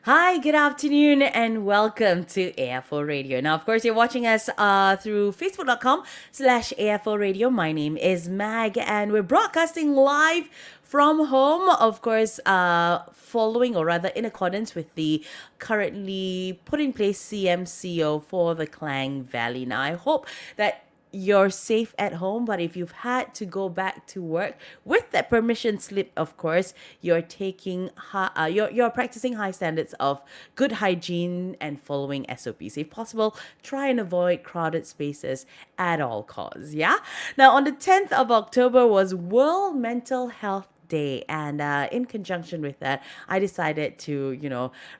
Hi, good afternoon, and welcome to AFO Radio. Now, of course, you're watching us through facebook.com/AFO Radio. My name is Mag, and we're broadcasting live from home, of course, following or rather in accordance with the currently put in place CMCO for the Klang Valley. Now, I hope that you're safe at home, but if you've had to go back to work with that permission slip, of course, you're practicing high standards of good hygiene and following SOPs. If possible, try and avoid crowded spaces at all costs. Yeah. Now, on the 10th of October was World Mental Health Day, and in conjunction with that, I decided to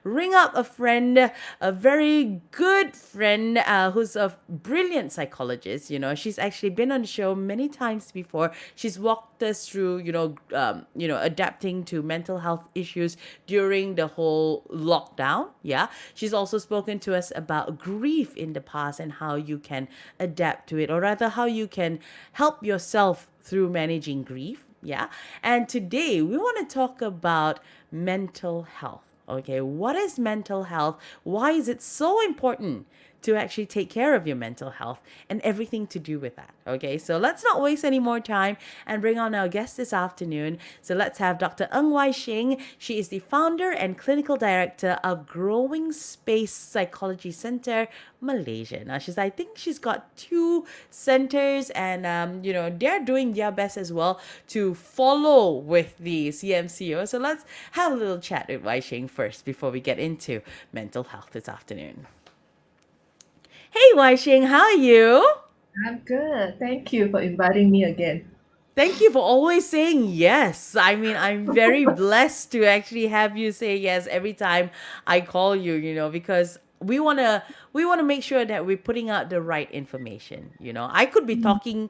ring up a friend, a very good friend, who's a brilliant psychologist. She's actually been on the show many times before. She's walked us through adapting to mental health issues during the whole lockdown. Yeah, she's also spoken to us about grief in the past and how you can adapt to it, or rather how you can help yourself through managing grief. Yeah. And today we want to talk about mental health. Okay. What is mental health? Why is it so important to actually take care of your mental health and everything to do with that? Okay. So let's not waste any more time and bring on our guest this afternoon. So let's have Dr. Ng Wai Sheng. She is the founder and clinical director of Growing Space Psychology Center, Malaysia. Now, I think she's got two centers, and they're doing their best as well to follow with the CMCO. So let's have a little chat with Wai Sheng first before we get into mental health this afternoon. Hey, Wai Sheng, how are you? I'm good. Thank you for inviting me again. Thank you for always saying yes. I mean, I'm very blessed to actually have you say yes every time I call you, because we want to make sure that we're putting out the right information. I could be talking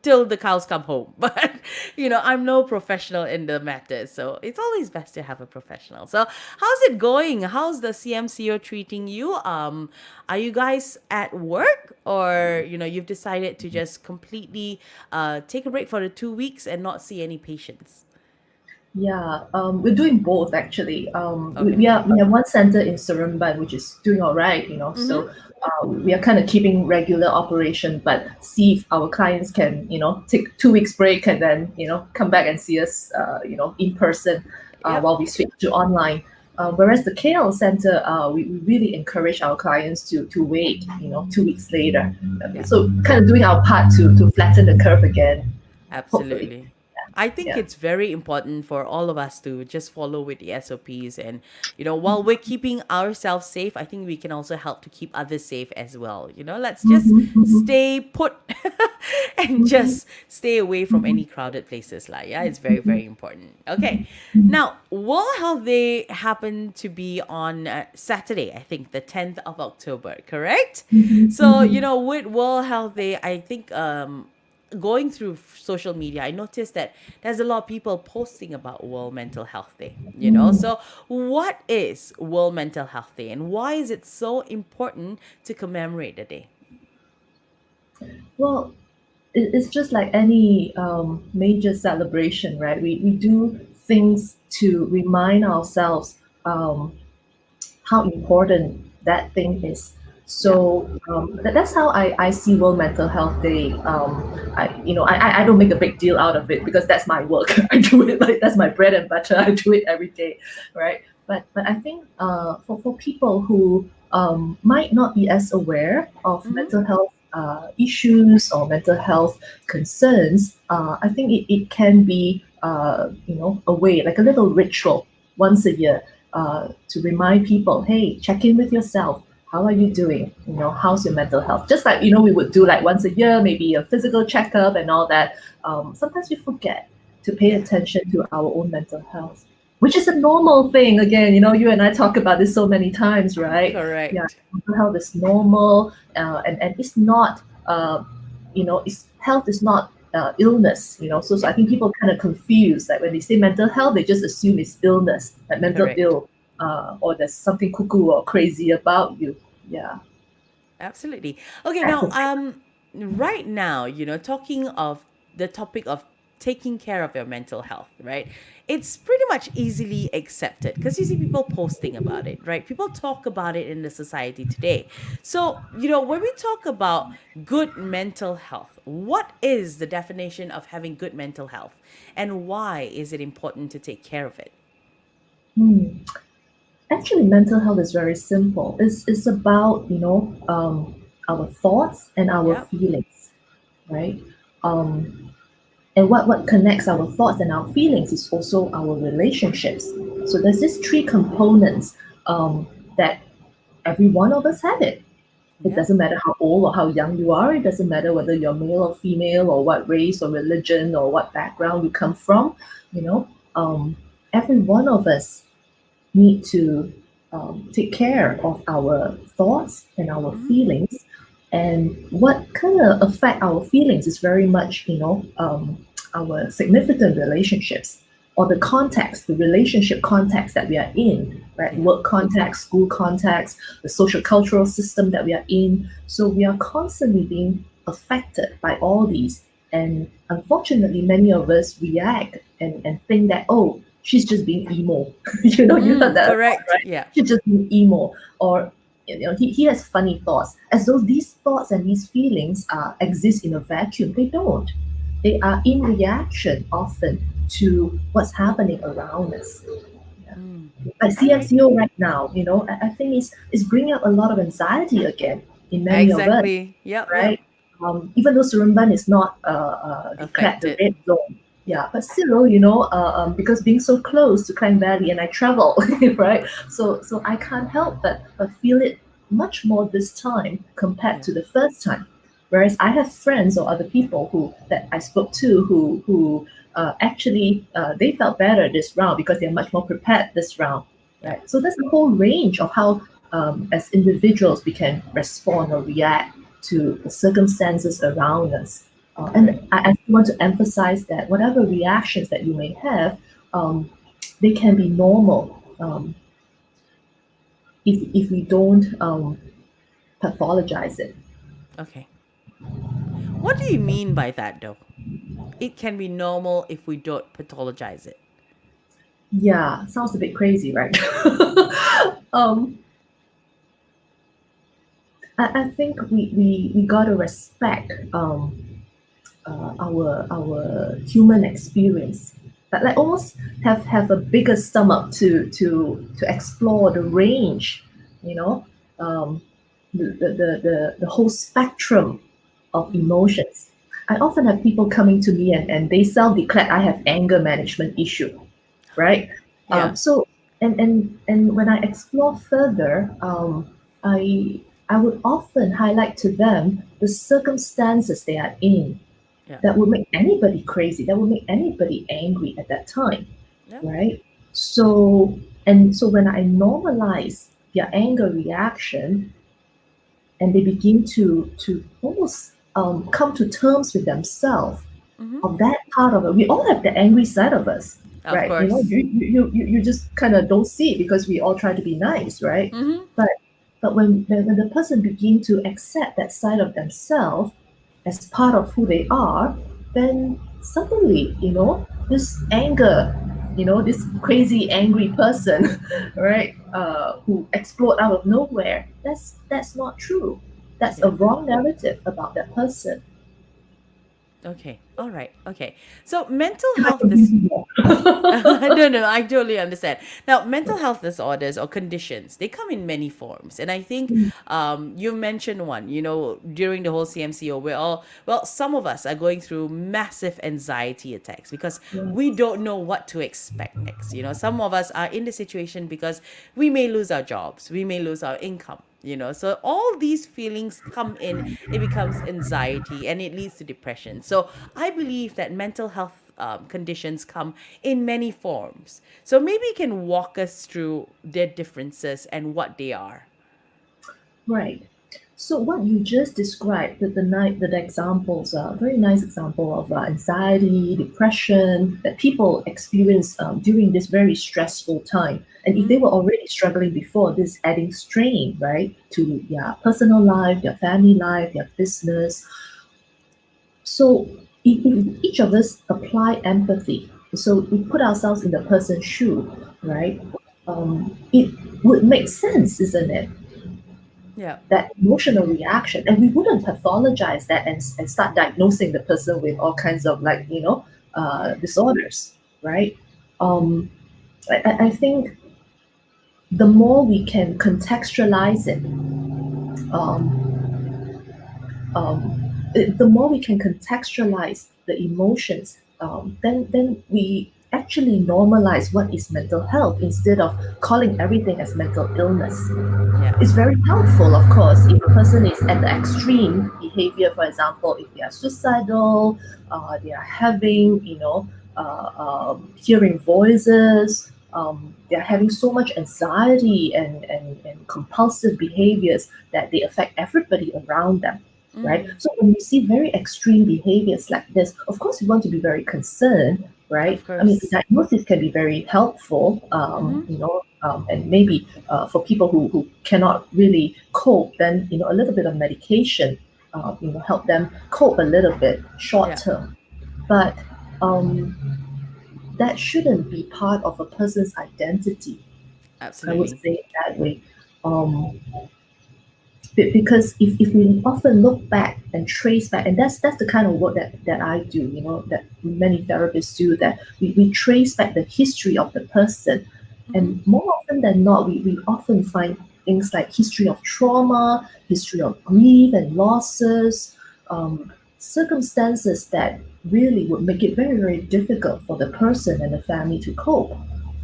till the cows come home, but I'm no professional in the matter. So it's always best to have a professional. So how's it going? How's the CMCO treating you? Are you guys at work, or you've decided to just completely take a break for the 2 weeks and not see any patients? Yeah, we're doing both actually. We Okay. are we have one center in Seremban which is doing all right, Mm-hmm. So we are kind of keeping regular operation, but see if our clients can, take 2 weeks break and then come back and see us, in person Yep. while we switch to online. Whereas the KL center, we really encourage our clients to wait, 2 weeks later. Yeah. So kind of doing our part to flatten the curve again, hopefully. Absolutely. I think Yeah. it's very important for all of us to just follow with the SOPs, and while we're keeping ourselves safe, I think we can also help to keep others safe as well. Let's just Mhm, mhm, stay put and mhm, just stay away from any crowded places. Like, yeah, it's very, mhm, very important. Okay. mhm, Now, World Health Day happened to be on Saturday, I think the 10th of October, correct? mhm, So, mhm. with World Health Day, I think going through social media, I noticed that there's a lot of people posting about World Mental Health Day. Mm. So what is World Mental Health Day, and why is it so important to commemorate the day? Well, it's just like any major celebration, right? We do things to remind ourselves um, how important that thing is. Yeah, So that's how I see World Mental Health Day. I don't make a big deal out of it because that's my work. I do it like that's my bread and butter. I do it every day, right? But I think for people who might not be as aware of mm-hmm. mental health issues or mental health concerns, I think it can be a way like a little ritual once a year to remind people, hey, check in with yourself. How are you doing? How's your mental health? Just like we would do like once a year, maybe a physical checkup and all that. Sometimes we forget to pay Yeah, attention to our own mental health, which is a normal thing. Again, you and I talk about this so many times, right? Yeah, correct. mental health is normal, and it's not. It's health is not illness. So I Yeah, think people kind of confuse that when they say mental health, they just assume it's illness, like mental correct. ill, or there's something cuckoo or crazy about you. Yeah, Absolutely. Okay, that's now the thing. right now, talking of the topic of taking care of your mental health, right? It's pretty much easily accepted because you see people posting about it, right? People talk about it in the society today. So, when we talk about good mental health, what is the definition of having good mental health and why is it important to take care of it? Hmm. Actually, mental health is very simple. It's about, our thoughts and our Yeah. feelings, right? Um, and what connects our thoughts and our feelings is also our relationships. So there's these three components that every one of us have it. It Yeah. doesn't matter how old or how young you are. It doesn't matter whether you're male or female or what race or religion or what background you come from. You know, every one of us need to take care of our thoughts and our Hmm. feelings. And what kind of affect our feelings is very much, our significant relationships or the context, the relationship context that we are in, right? Yeah. Work context, school context, the social cultural system that we are in. So we are constantly being affected by all these. And unfortunately, many of us react and think that, oh, she's just being emo. You heard that a lot, Correct. right? Yeah. She's just being emo. Or he has funny thoughts, as though these thoughts and these feelings exist in a vacuum. They don't. They are in reaction often to what's happening around us. Yeah. Mm. Like All right. CMCO right now, I think it's bringing up a lot of anxiety again in many of us, Exactly. Yep. Yep. right? Even though Seremban is not declared the Affected. red zone, Yep. yeah, but still, because being so close to Klang Valley and I travel, right? So I can't help but feel it much more this time compared Yeah. to the first time. Whereas I have friends or other people who that I spoke to who actually they felt better this round because they're much more prepared this round, Yep. right? So there's a whole range of how, as individuals, we can respond or react to the circumstances around us. And Correct. I want to emphasize that whatever reactions that you may have, um, they can be normal if we don't pathologize it. Okay. What do you mean by that, though? It can be normal if we don't pathologize it. Yeah, sounds a bit crazy, right? um, I think we gotta respect our human experience, but like almost have a bigger stomach to explore the range, you know, um, the whole spectrum of Mm-hmm. emotions. I often have people coming to me and they self-declare I have anger management issue, right? Yeah. So and when I explore further, I I would often highlight to them the circumstances they are in Yeah. that would make anybody crazy, that would make anybody angry at that time, Yeah. right? So when I normalize their anger reaction and they begin to almost come to terms with themselves Mm-hmm. of that part of it. We all have the angry side of us, Of right? You know, course. you just kind of don't see it because we all try to be nice, right? Mm-hmm. But when the person begin to accept that side of themselves as part of who they are, then suddenly, this anger, this crazy angry person, right, who explode out of nowhere, that's not true. That's a Yeah. wrong narrative about that person. Okay. All right. Okay. So mental Can I health confuse is you more? no, no, I totally understand. Now, mental health disorders or conditions, they come in many forms. And I think you mentioned one, during the whole CMCO, well, some of us are going through massive anxiety attacks because we Yes. don't know what to expect next. Some of us are in the situation because we may lose our jobs, we may lose our income. So all these feelings come in, it becomes anxiety and it leads to depression. So I believe that mental health conditions come in many forms. So maybe you can walk us through their differences and what they are. Right. So what you just described, the examples, are very nice example of anxiety, depression that people experience during this very stressful time. And if Mm-hmm. they were already struggling before, this adding strain, right, to their personal life, their family life, their business. So if each of us apply empathy, so we put ourselves in the person's shoe, right? It would make sense, isn't it? Yeah. That emotional reaction, and we wouldn't pathologize that and start diagnosing the person with all kinds of like disorders, right? Um, I think the more we can contextualize it, um, the more we can contextualize the emotions, then we actually normalize what is mental health instead of calling everything as mental illness. Yeah. It's very helpful, of course, if a person is at the extreme behavior, for example, if they are suicidal, they are having, hearing voices, they are having so much anxiety and compulsive behaviors that they affect everybody around them, right? Mm. So when you see very extreme behaviors like this, of course, we want to be very concerned, right? Of I mean, the course. diagnosis can be very helpful, Mm-hmm. and maybe for people who cannot really cope, then a little bit of medication, help them cope a little bit short Yeah. term. But um, that shouldn't be part of a person's identity. I would Absolutely. say it that way. Um, because if we often look back and trace back, and that's the kind of work that I do, that many therapists do, that we trace back the history of the person, Mm-hmm. and more often than not, we often find things like history of trauma, history of grief and losses, circumstances that really would make it very, very difficult for the person and the family to cope,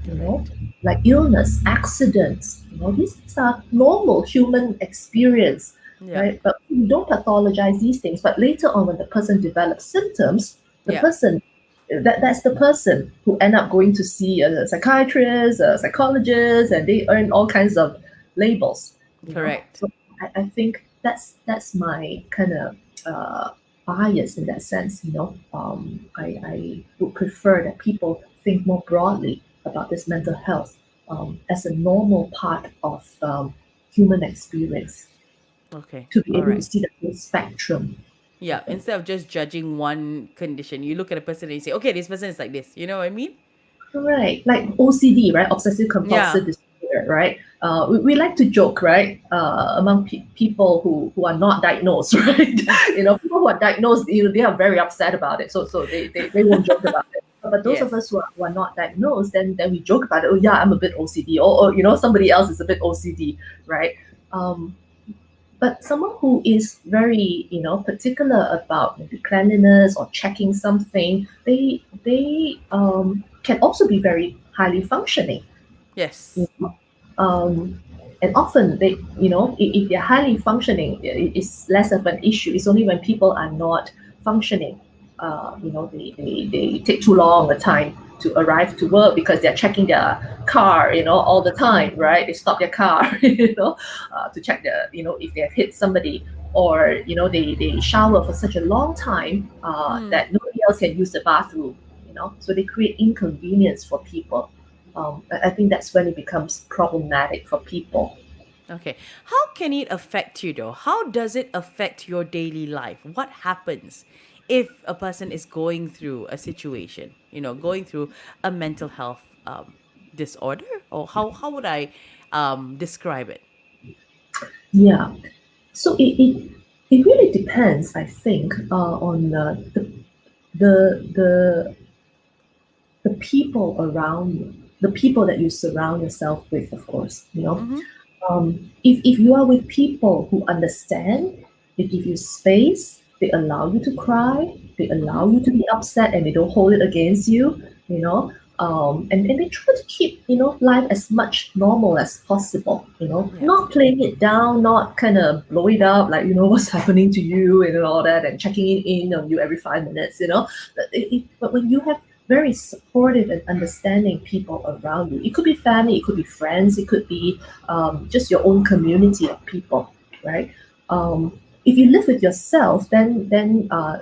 you know, Correct. like illness, accidents. These are normal human experience, Yeah. right? But we don't pathologize these things. But later on, when the person develops symptoms, the Yeah. person that's the person who end up going to see a psychiatrist, a psychologist, and they earn all kinds of labels. Correct. So I think that's my kind of bias in that sense. I would prefer that people think more broadly about this mental health as a normal part of human experience, Okay. to be All able to right. see the whole spectrum Yeah. of it. Instead of just judging one condition, you look at a person and you say, okay, this person is like this. You know what I mean? Right, like OCD, right? Obsessive Yeah. compulsive disorder, right? We like to joke, right? Among people who are not diagnosed, right? People who are diagnosed, they are very upset about it. So they won't joke about it. But those of Yes. us who are not diagnosed, then we joke about it. Oh yeah, I'm a bit OCD, or somebody else is a bit OCD, right? Um, but someone who is very, particular about maybe cleanliness or checking something, they can also be very highly functioning. Yes. You know? And often they, if they're highly functioning, it's less of an issue. It's only when people are not functioning, they take too long a time to arrive to work because they're checking their car, all the time, right? They stop their car, to check if they have hit somebody, or they shower for such a long time Mm. that nobody else can use the bathroom, so they create inconvenience for people. I think that's when it becomes problematic for people. Okay. How can it affect you though? How does it affect your daily life? What happens if a person is going through a situation, going through a mental health disorder? Or how would I describe it? Yeah. So it really depends, I think, on the the people around you, the people that you surround yourself with, of course. Mm-hmm. If you are with people who understand, they give you space, they allow you to cry, they Mm-hmm. allow you to be upset, and they don't hold it against you, and they try to keep life as much normal as possible, Yeah. not playing it down, not kind of blow it up like what's happening to you and all that, and checking in on you every 5 minutes. But when you have very supportive and understanding people around you, it could be family, it could be friends, it could be just your own community of people, right? If you live with yourself, then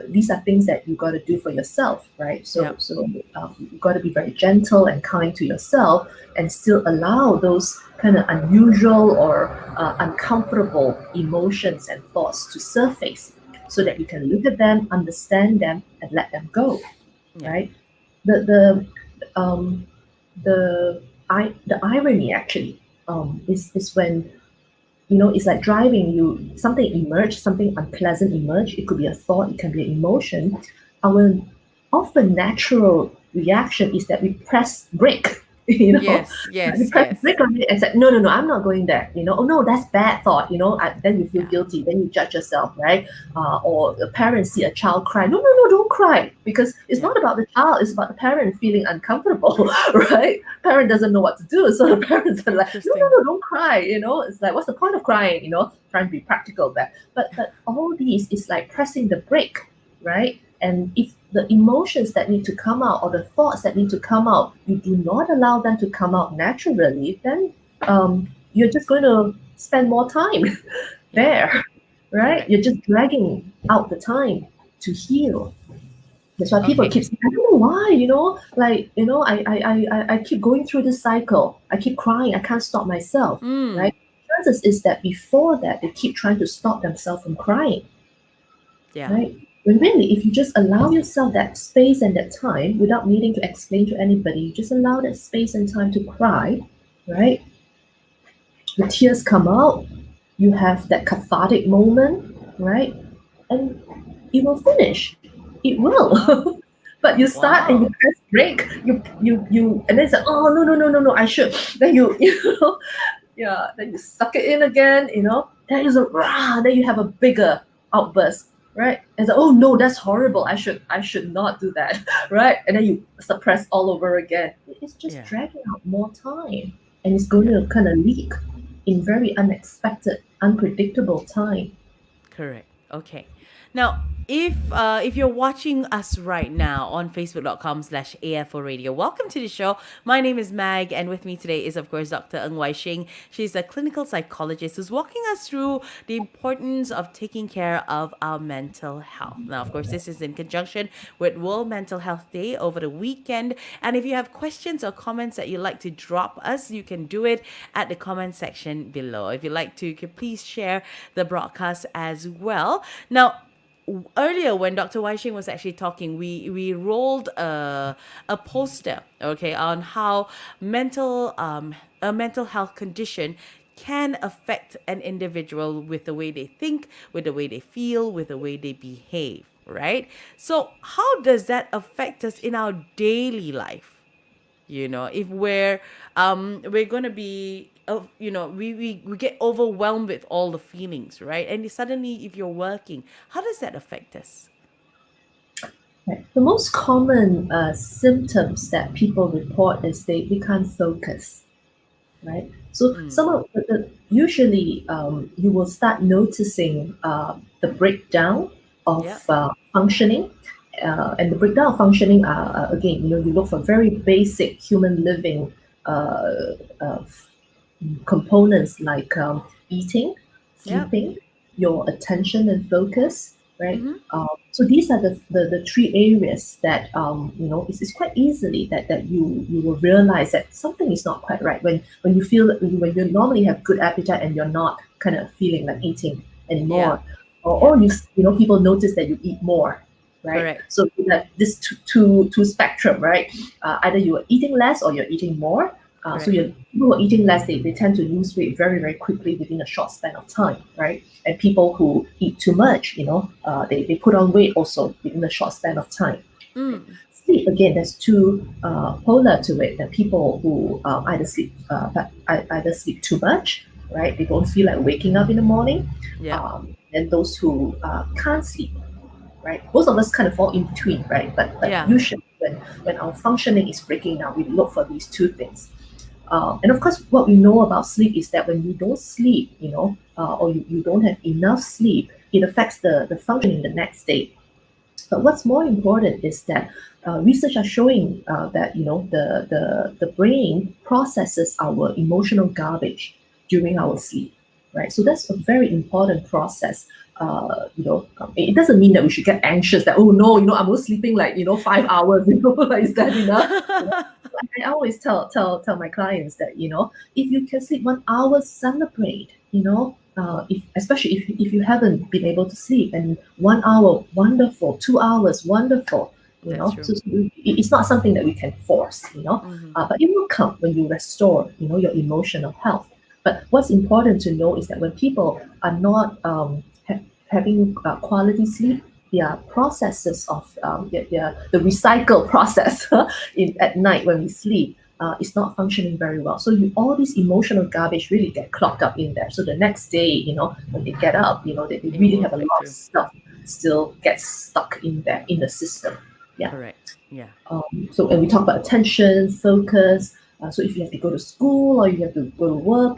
these are things that you got to do for yourself, right? Yeah. So you got to be very gentle and kind to yourself, and still allow those kind of unusual or uncomfortable emotions and thoughts to surface. so that Correct. you can look at them, understand them, and let them go, Yeah. right? The um, the irony actually is when it's like driving. Something emerge, something unpleasant emerge. It could be a thought, it can be an emotion. Our often natural reaction is that we press brake. Yes. Like we Yes. press Yes. brake on it and say, no, no, no, I'm not going there. Oh no, that's bad thought. Then you feel Yeah. guilty. Then you judge yourself, right? Or a parent see a child cry. No, no, no, don't cry, because it's Yeah. not about the child. It's about the parent feeling uncomfortable, right? Parent doesn't know what to do, so the parents are like, no, no, Interesting. no, don't cry. It's like, what's the point of crying? Trying to be practical there. But all these is like pressing the brake, right? And if the emotions that need to come out or the thoughts that need to come out, you do not allow them to come out naturally, then you're just going to spend more time Yeah. there, right? Correct. You're just dragging out the time to heal. That's why people Okay. keep saying, I don't know why, like, I keep going through this cycle. I keep crying. I can't stop myself, Mm. right? Chances is that before that, they keep trying to stop themselves from crying, Yeah. right? When really, if you just allow yourself that space and that time without needing to explain to anybody, you just allow that space and time to cry, right? The tears come out, you have that cathartic moment, right? And it will finish. It Wow. will. But you start and you Wow. press break, and then it's like, oh no, no, no, no, no, I should. Then yeah, then you suck it in again, then it's a rah, then you have a bigger outburst, right? And oh no, that's horrible. I should not do that, right? And then you suppress all over again. It's just Yeah. dragging out more time, and it's going Yeah. to kind of leak in very unexpected, unpredictable time. Correct. Okay. Now, if you're watching us right now on facebook.com/AFO Radio, welcome to the show. My name is Mag, and with me today is, of course, Dr. Ng Wai Sheng. She's a clinical psychologist who's walking us through the importance of taking care of our mental health. Now, of course, this is in conjunction with World Mental Health Day over the weekend. And if you have questions or comments that you'd like to drop us, you can do it at the comment section below. If you'd like to, you can please share the broadcast as well. Now, earlier when Dr. Wai Sheng was actually talking, we rolled a poster, okay, on how a mental health condition can affect an individual with the way they think, with the way they feel, with the way they behave, right? So how does that affect us in our daily life? If we're gonna be we get overwhelmed with all the feelings, right? And suddenly if you're working, how does that affect us? Right. The most common symptoms that people report is they can't focus, right? So some of usually you will start noticing the breakdown of Yep. functioning, and the breakdown of functioning are again, you look for very basic human living uh, uh, components like eating, Yep. sleeping, your attention and focus, right? Mm-hmm. So these are the three areas that it's quite easily that you will realize that something is not quite right when you feel when you normally have good appetite and you're not kind of feeling like eating Yeah. anymore, or, Yeah. or people notice that you eat more, right? Correct. So you have this two spectrum, right? Either you are eating less or you're eating more. So Correct. you're, people who are eating less, they tend to lose weight very, very quickly within a short span of time, right? And people who eat too much, they put on weight also within a short span of time. Mm. Sleep, again, there's two polar to it. That people who either sleep too much, right? They don't feel like waking up in the morning. Yep. And those who can't sleep, right? Most of us kind of fall in between, right? But Yeah. usually when our functioning is breaking down, we look for these two things. And of course, what we know about sleep is that when you don't sleep, or you don't have enough sleep, it affects the functioning the next day. But what's more important is that research are showing that the brain processes our emotional garbage during our sleep, right? So that's a very important process. It doesn't mean that we should get anxious that, oh no, I'm only sleeping like 5 hours, like, is that enough? I always tell my clients that if you can sleep 1 hour, celebrate. if especially if you haven't been able to sleep, and 1 hour wonderful, 2 hours wonderful, That's true. so it's not something that we can force, Mm-hmm. but it will come when you restore, your emotional health. But what's important to know is that when people are not having quality sleep, their processes of the recycle process at night when we sleep is not functioning very well. So all this emotional garbage really get clogged up in there. So the next day, when they get up, they It really will have a affect lot of you. stuff still gets stuck in there in the system. Yeah. Correct. Yeah. So, and we talk about attention, focus. So if you have to go to school or you have to go to work,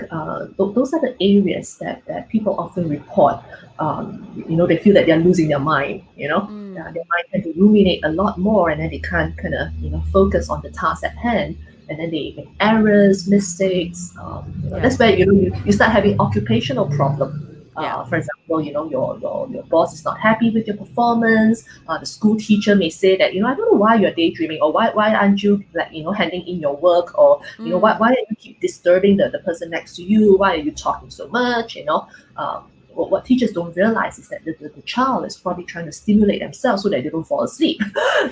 those are the areas that people often report. They feel that they're losing their mind. Their Mm. mind tend to ruminate a lot more, and then they can't kind of focus on the task at hand, and then they make errors, mistakes. Yeah. That's where you start having occupational problem. Yeah. For example, your boss is not happy with your performance. The school teacher may say that, I don't know why you're daydreaming, or why aren't you, like, handing in your work, or Mm. why are you keep disturbing the person next to you? Why are you talking so much? What teachers don't realize is that the child is probably trying to stimulate themselves so that they don't fall asleep.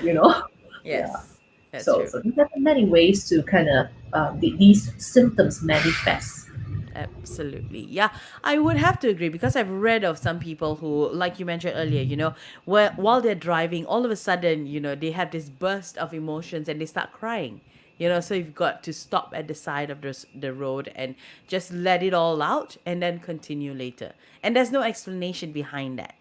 you know yeah. Yes. That's So true. so there are many ways to kind of these symptoms manifest. Absolutely. Yeah, I would have to agree because I've read of some people who, like you mentioned earlier, where while they're driving, all of a sudden, they have this burst of emotions and they start crying. So you've got to stop at the side of the road and just let it all out and then continue later. And there's no explanation behind that.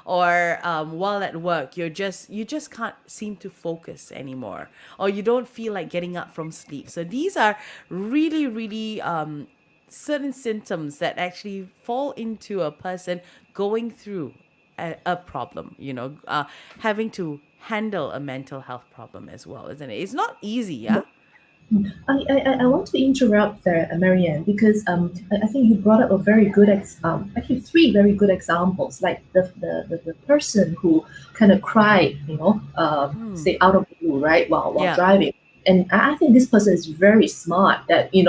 Or while at work, you just can't seem to focus anymore, or you don't feel like getting up from sleep. So these are really, really certain symptoms that actually fall into a person going through a problem, having to handle a mental health problem as well, isn't it? It's not easy, yeah? I want to interrupt there, Marianne, because I think you brought up a very good, actually three very good examples, like the person who kind of cried, Mm, say out of the blue, right, while yeah, driving. And I think this person is very smart that, he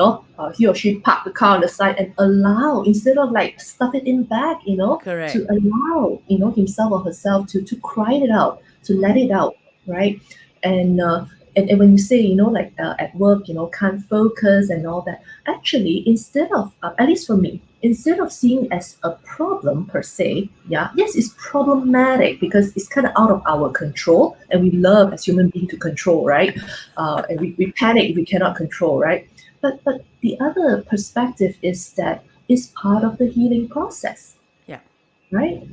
or she parked the car on the side and allow, instead of like stuff it in back, to correct. allow, himself or herself to cry it out, to let Mm, it out, right? And and when you say, like at work, can't focus and all that, actually, instead of, at least for me, instead of seeing as a problem per se, yeah, yes, it's problematic because it's kind of out of our control, and we love as human beings to control, right? And we panic if we cannot control, right? But the other perspective is that it's part of the healing process, yeah. right?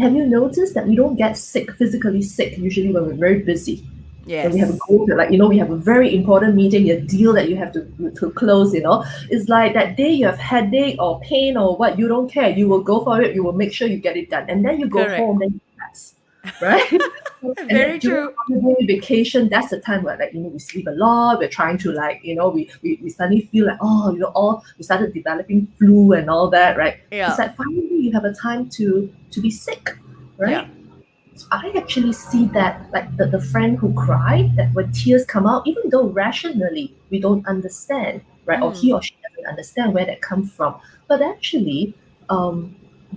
Have you noticed that we don't get sick, physically sick, usually when we're very busy? When we have a Yes, goal, like, we have a very important meeting, a deal that you have to close, it's like that day you have headache or pain or what, you don't care, you will go for it, you will make sure you get it done, and then you go correct. home, then you rest, right? And then Very during true. holiday vacation, that's the time where, like, we sleep a lot, we're trying to, like, we suddenly feel like, oh, all we started developing flu and all that, right? It's Yeah, like finally you have a time to be sick, yeah. right? I actually see that, like, the friend who cried, that when tears come out, even though rationally we don't understand, right, or Mm, he or she doesn't understand where that comes from, but actually,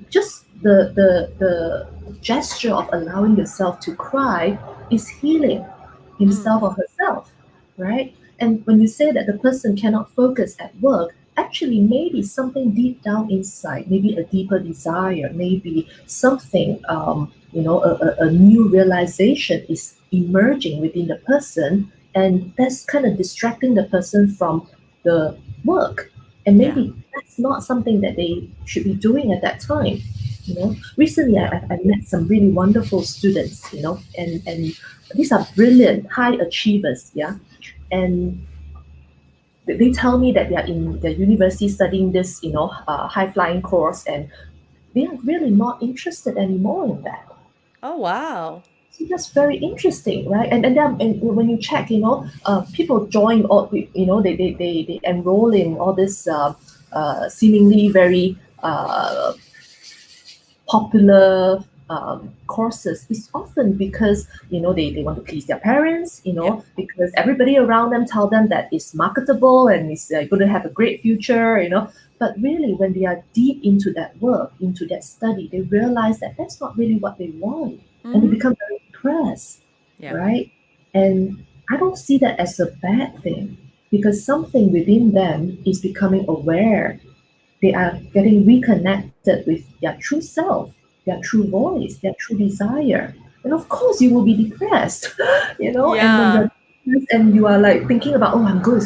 just the gesture of allowing yourself to cry is healing mm, himself or herself, right? And when you say that the person cannot focus at work, actually maybe something deep down inside, maybe a deeper desire, maybe something, a new realization is emerging within the person, and that's kind of distracting the person from the work. And yeah, maybe that's not something that they should be doing at that time. Recently yeah. I met some really wonderful students, and these are brilliant high achievers, yeah. And they tell me that they are in the university studying this, high flying course, and they are really not interested anymore in that. Oh, wow. So that's very interesting, right? And when you check, people join, or, they enroll in all this seemingly very popular courses is often because they want to please their parents, Yep. because everybody around them tell them that it's marketable and it's going to have a great future, but really when they are deep into that work, into that study, they realize that that's not really what they want, and they Mm-hmm. become very depressed, Yep. right? And I don't see that as a bad thing, because something within them is becoming aware. They are getting reconnected with their true self, their true voice, their true desire. And of course, you will be depressed, and when you're Yeah. depressed and you are like thinking about, oh, I'm going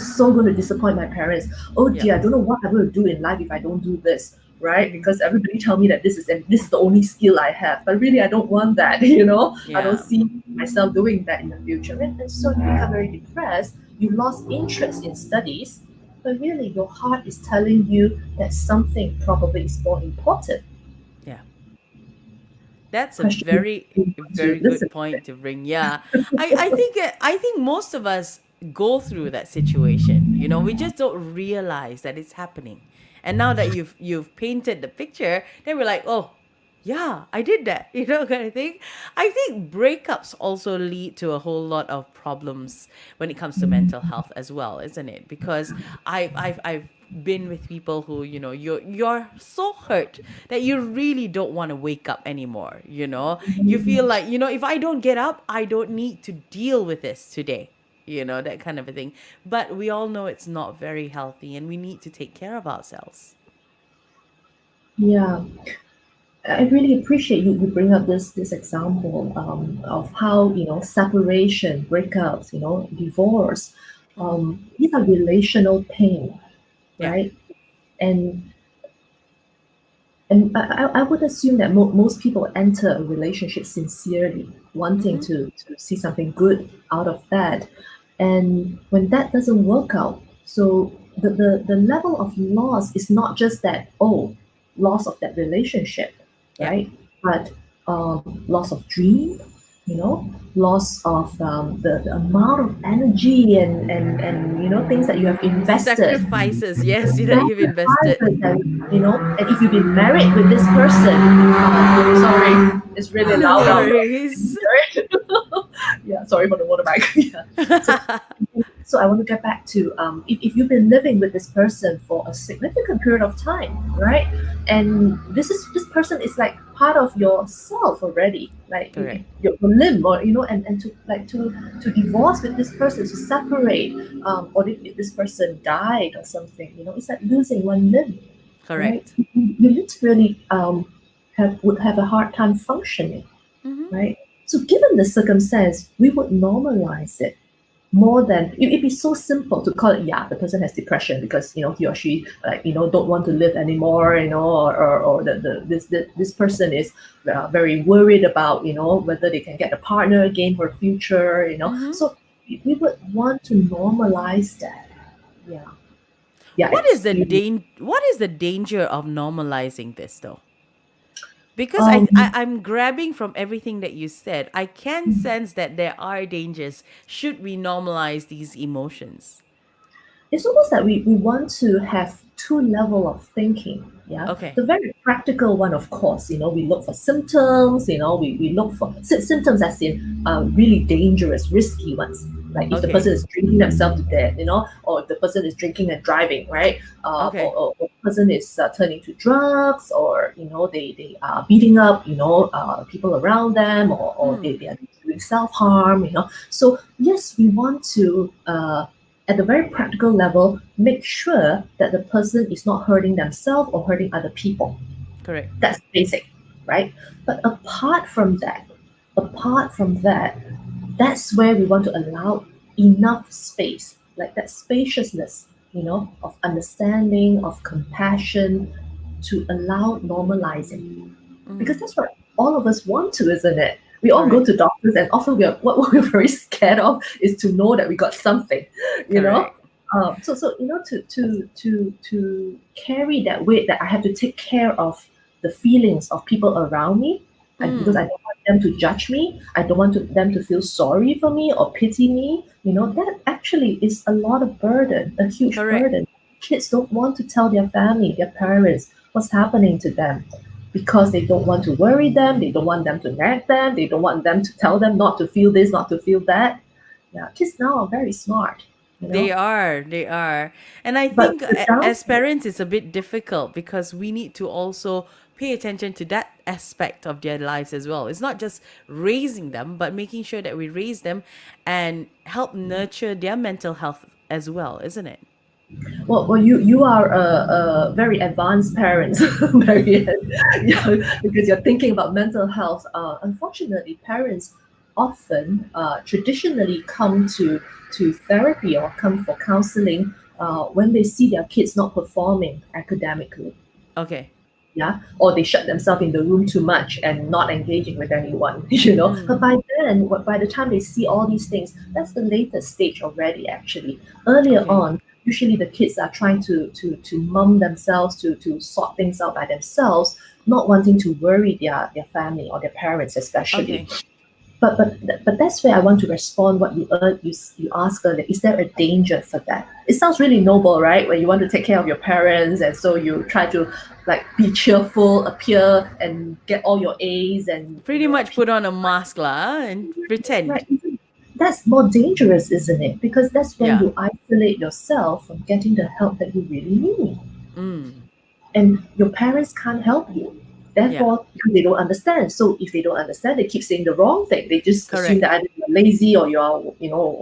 to disappoint my parents. Oh Yep. dear, I don't know what I'm going to do in life if I don't do this, right? Because everybody tell me that this is the only skill I have, but really I don't want that. I don't Yeah. see myself doing that in the future, and so you become very depressed. You lost interest in studies, but really, your heart is telling you that something probably is more important. Yeah. That's a Question is, very, do you want to very listen good to point it? to bring. Yeah, I think most of us go through that situation. We just don't realize that it's happening. And now that you've painted the picture, then we're like, oh, yeah, I did that. Kind of thing. I think breakups also lead to a whole lot of problems when it comes to mental health as well, isn't it? Because I've been with people who you're so hurt that you really don't want to wake up anymore. You feel like if I don't get up, I don't need to deal with this today. That kind of a thing. But we all know it's not very healthy, and we need to take care of ourselves. Yeah, I really appreciate you bring up this example of how separation, breakups, divorce. Mm-hmm. These are relational pain, Yeah. right? And I would assume that most people enter a relationship sincerely, wanting Mm-hmm. to see something good out of that. And when that doesn't work out, so the level of loss is not just that, oh, loss of that relationship, Yeah. right? But loss of dream, loss of the amount of energy and things that you have invested, Sacrifices, yes, that you've invested. sacrifices, and if you've been married with this person, sorry, it's really No loud out there. Can worries. you hear it? Yeah, sorry for the motorbike. Yeah. So, so I want to get back to if you've been living with this person for a significant period of time, right? And this person is like part of yourself already, like Correct. your limb, or and to divorce with this person, to separate, or if this person died or something, it's like losing one limb, right? Correct. You literally would have a hard time functioning, Mm-hmm. right? So, given the circumstance, we would normalize it more than it'd be so simple to call it. Yeah, the person has depression because he or she don't want to live anymore, or this person is very worried about whether they can get a partner again for future. Mm-hmm. So we would want to normalize that. Yeah, yeah, What is the danger of normalizing this though? Because um I'm grabbing from everything that you said. I can sense that there are dangers should we normalize these emotions. it's almost like we want to have two level of thinking. Yeah, Okay. the very practical one, of course, we look for symptoms. We look for symptoms as in really dangerous, risky ones, like if the Okay. person is drinking themselves to death, or if the person is drinking and driving, right? Okay. Or the person is turning to drugs, or they are beating up people around them, or Hmm. they are doing self-harm. So yes, we want to at the very practical level, make sure that the person is not hurting themselves or hurting other people. Correct. That's basic, right? But apart from that, that's where we want to allow enough space, like that spaciousness, of understanding, of compassion, to allow normalizing, because Mm-hmm. that's what all of us want to, isn't it? We all go Correct. to doctors, and often what we're very scared of is to know that we got something, you know. Correct. So to carry that weight, that I have to take care of the feelings of people around me, and because I Mm. don't want them to judge me, I don't want them to feel sorry for me or pity me. That actually is a lot of burden, a huge Correct. burden. Kids don't want to tell their family, their parents, what's happening to them, because they don't want to worry them, they don't want them to nag them, they don't want them to tell them not to feel this, not to feel that. Yeah, kids now are very smart, you They know. are, they are. And I But think the as downside, parents, it's a bit difficult because we need to also pay attention to that aspect of their lives as well. It's not just raising them, but making sure that we raise them and help nurture their mental health as well, isn't it? well, you are a very advanced parent, Marianne, yeah, because you're thinking about mental health. Unfortunately, parents often traditionally come to therapy or come for counseling when they see their kids not performing academically, Okay. yeah, or they shut themselves in the room too much and not engaging with anyone, you know. But Mm, by then, by the time they see all these things, that's the latest stage already. Actually, earlier okay. on, usually the kids are trying to mum themselves, to sort things out by themselves, not wanting to worry their family or their parents especially. Okay. But that's where I want to respond what you ask earlier. Is there a danger for that? It sounds really noble, right? When you want to take care of your parents, and so you try to like be cheerful, appear, and get all your A's, and Pretty much appear put on a mask lah and pretend. right. That's more dangerous, isn't it? Because that's when Yeah. you isolate yourself from getting the help that you really need. Mm, And your parents can't help you. yeah. Therefore, because they don't understand. So if they don't understand, they keep saying the wrong thing. They just assume Correct. that either you're lazy or you're,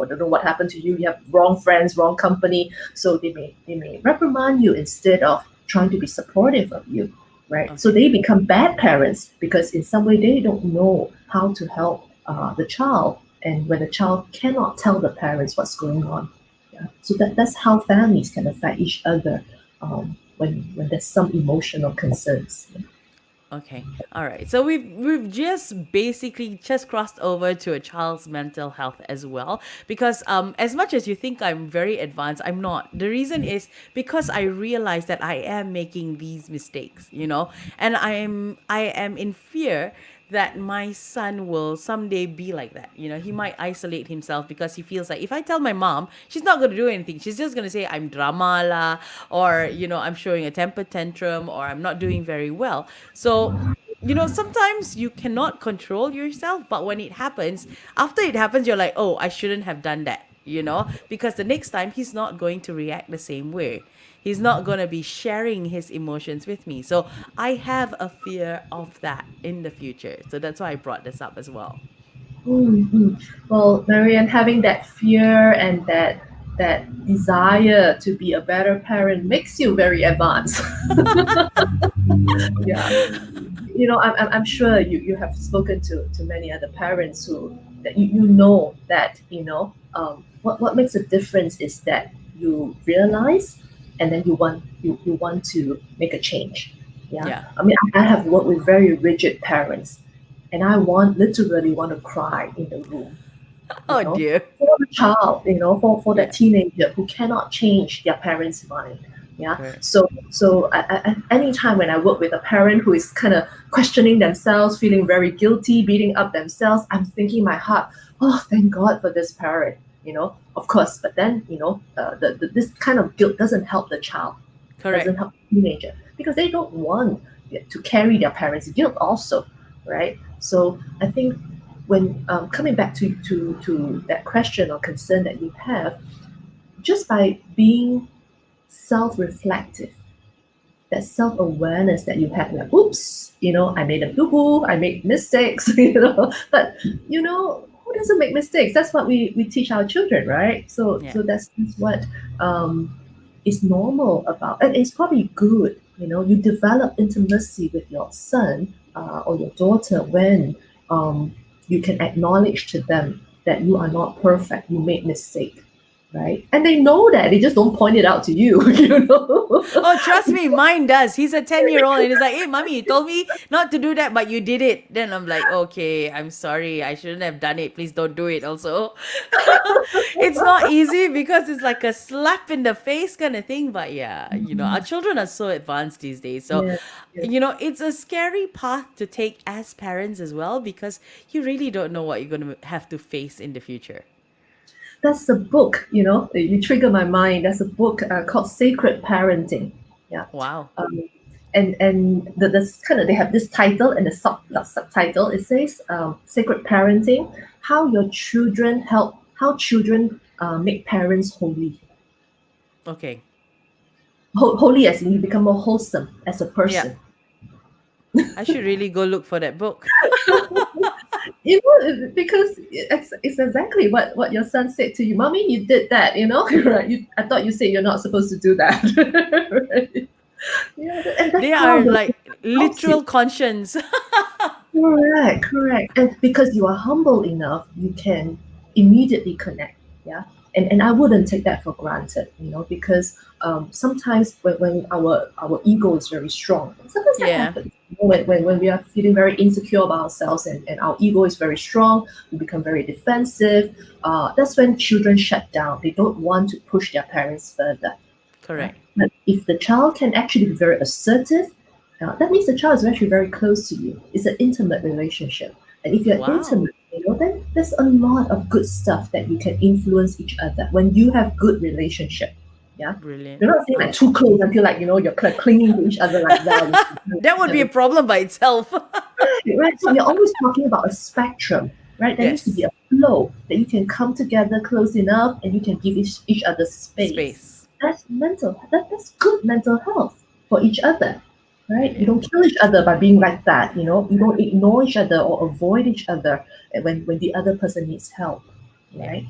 I don't know what happened to you. You have wrong friends, wrong company. So they may reprimand you instead of trying to be supportive of you, right? So Okay. they become bad parents because in some way they don't know how to help the child, and when the child cannot tell the parents what's going on. Yeah. So that's how families can affect each other when there's some emotional concerns. Okay. All right. So we've just basically just crossed over to a child's mental health as well because as much as you think I'm very advanced, I'm not. The reason is because I realize that I am making these mistakes, and I am in fear that my son will someday be like that. He might isolate himself because he feels like if I tell my mom, she's not going to do anything. She's just going to say I'm drama la, or I'm showing a temper tantrum, or I'm not doing very well. So sometimes you cannot control yourself, but when it happens, after it happens, you're like, oh, I shouldn't have done that, because the next time he's not going to react the same way. He's not going to be sharing his emotions with me. So I have a fear of that in the future. So that's why I brought this up as well. Mm-hmm. Well, Marianne, having that fear and that desire to be a better parent makes you very advanced. Yeah. I'm sure you have spoken to many other parents who that you know that what makes a difference is that you realize, and then you want to make a change. Yeah, Yeah. I mean, I have worked with very rigid parents, and I literally want to cry in the room, Oh dear. for the child, for that Yeah. teenager who cannot change their parents' mind. Yeah. Correct. So anytime when I work with a parent who is kind of questioning themselves, feeling very guilty, beating up themselves, I'm thinking in my heart, oh, thank God for this parent. Of course, but then this kind of guilt doesn't help the child, doesn't Correct. help the teenager, because they don't want to carry their parents' guilt also, right? So I think when coming back to that question or concern that you have, just by being self-reflective, that self-awareness that you have, like, oops, I made a boo-boo, I made mistakes, but who doesn't make mistakes? That's what we teach our children, right? So Yeah. that's what is normal about, and it's probably good. You develop intimacy with your son or your daughter when um, you can acknowledge to them that you are not perfect, you made mistake, right? And they know that, they just don't point it out to you, Oh, trust me, mine does. He's a 10-year-old and he's like, hey, mommy, you told me not to do that, but you did it. Then I'm like, okay, I'm sorry. I shouldn't have done it. Please don't do it also. It's not easy because it's like a slap in the face kind of thing. But yeah, our children are so advanced these days. So, Yeah, yeah. it's a scary path to take as parents as well because you really don't know what you're going to have to face in the future. That's a book, you trigger my mind. That's a book called Sacred Parenting. Yeah. Wow. Um, and the kind of, they have this title and the subtitle. It says sacred parenting, how children make parents holy. Okay. Holy as in you become more wholesome as a Yeah. person. I should really go look for that book. You know, because it's exactly what your son said to you. Mommy, you did that, you know? Right? I thought you said you're not supposed to do that. Right? Yeah, and that's They how are the like helps you. literal conscience. Correct, correct. And because you are humble enough, you can immediately connect. Yeah. And I wouldn't take that for granted, because sometimes when our ego is very strong, sometimes that Yeah. happens. When we are feeling very insecure about ourselves, and our ego is very strong, we become very defensive. That's when children shut down. They don't want to push their parents further. Yeah. Correct. But if the child can actually be very assertive, that means the child is actually very close to you. It's an intimate relationship. And if you're Wow. intimate, then there's a lot of good stuff that you can influence each other when you have good relationship. Yeah. Brilliant. You're not saying like too close until like, you're clinging to each other like that. That would be a problem by itself. Right? So we're always talking about a spectrum, right? There needs to be Yes. a flow that you can come together close enough and you can give each other space. Space. That's good mental health for each other, right? You Brilliant. don't kill each other by being like that, you don't ignore each other or avoid each other when the other person needs help, Yeah. right?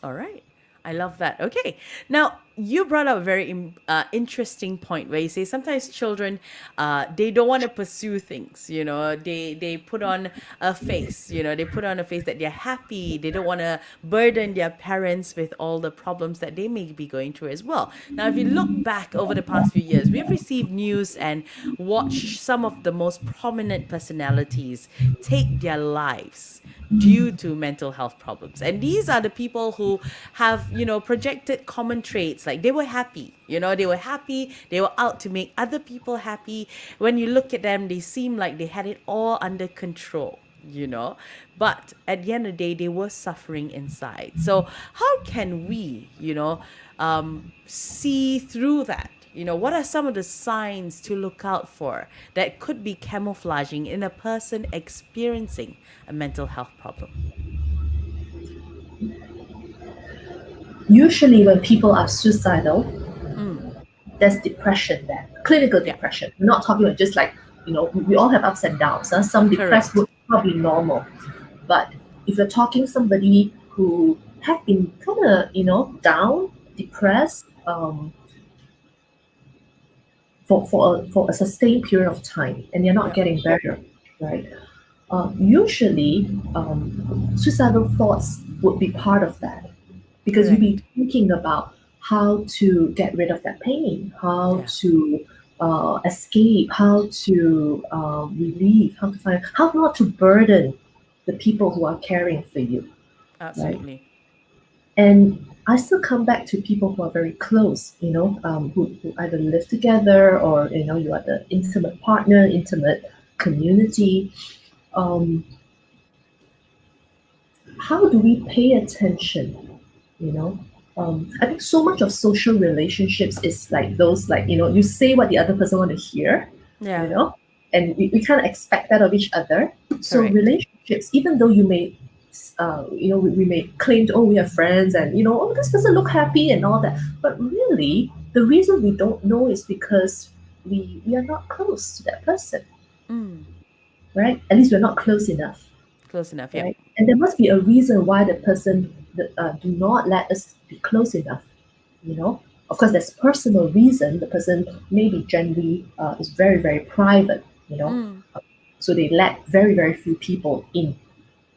All right. I love that. Okay. Now, you brought up a very interesting point where you say sometimes children, they don't want to pursue things. They put on a face. They put on a face that they're happy. They don't want to burden their parents with all the problems that they may be going through as well. Now, if you look back over the past few years, we have received news and watched some of the most prominent personalities take their lives due to mental health problems. And these are the people who have, projected common traits like they were happy. They were happy, they were out to make other people happy. When you look at them, they seem like they had it all under control. But at the end of the day, they were suffering inside. So, how can we, see through that? What are some of the signs to look out for that could be camouflaging in a person experiencing a mental health problem? Usually when people are suicidal, Mm, there's depression there, clinical yeah, depression. We're not talking about just like, we all have ups and downs. Some depressed correct. would probably normal. But if you're talking somebody who have been kind of, down, depressed, for a sustained period of time, and they're not Yep, getting better, right? Usually, suicidal thoughts would be part of that, because you'd be correct. thinking about how to get rid of that pain, how Yeah, to escape, how to relieve, how to find, how not to burden the people who are caring for you, right? absolutely. And I still come back to people who are very close, who either live together, or you are the intimate partner, intimate community. Um, how do we pay attention? You know, I think so much of social relationships is like those, like, you say what the other person want to hear, you Yeah, know, and we kind of expect that of each other. So correct. relationships, even though you may, we may claim to, oh, we are friends, and oh, this person look happy and all that, but really the reason we don't know is because we are not close to that person, Mm, right? At least we're not close enough, close enough. Yep. right? And there must be a reason why the person do not let us be close enough. Of course, there's personal reason. The person maybe generally is very very private. Mm, So they let very very few people in,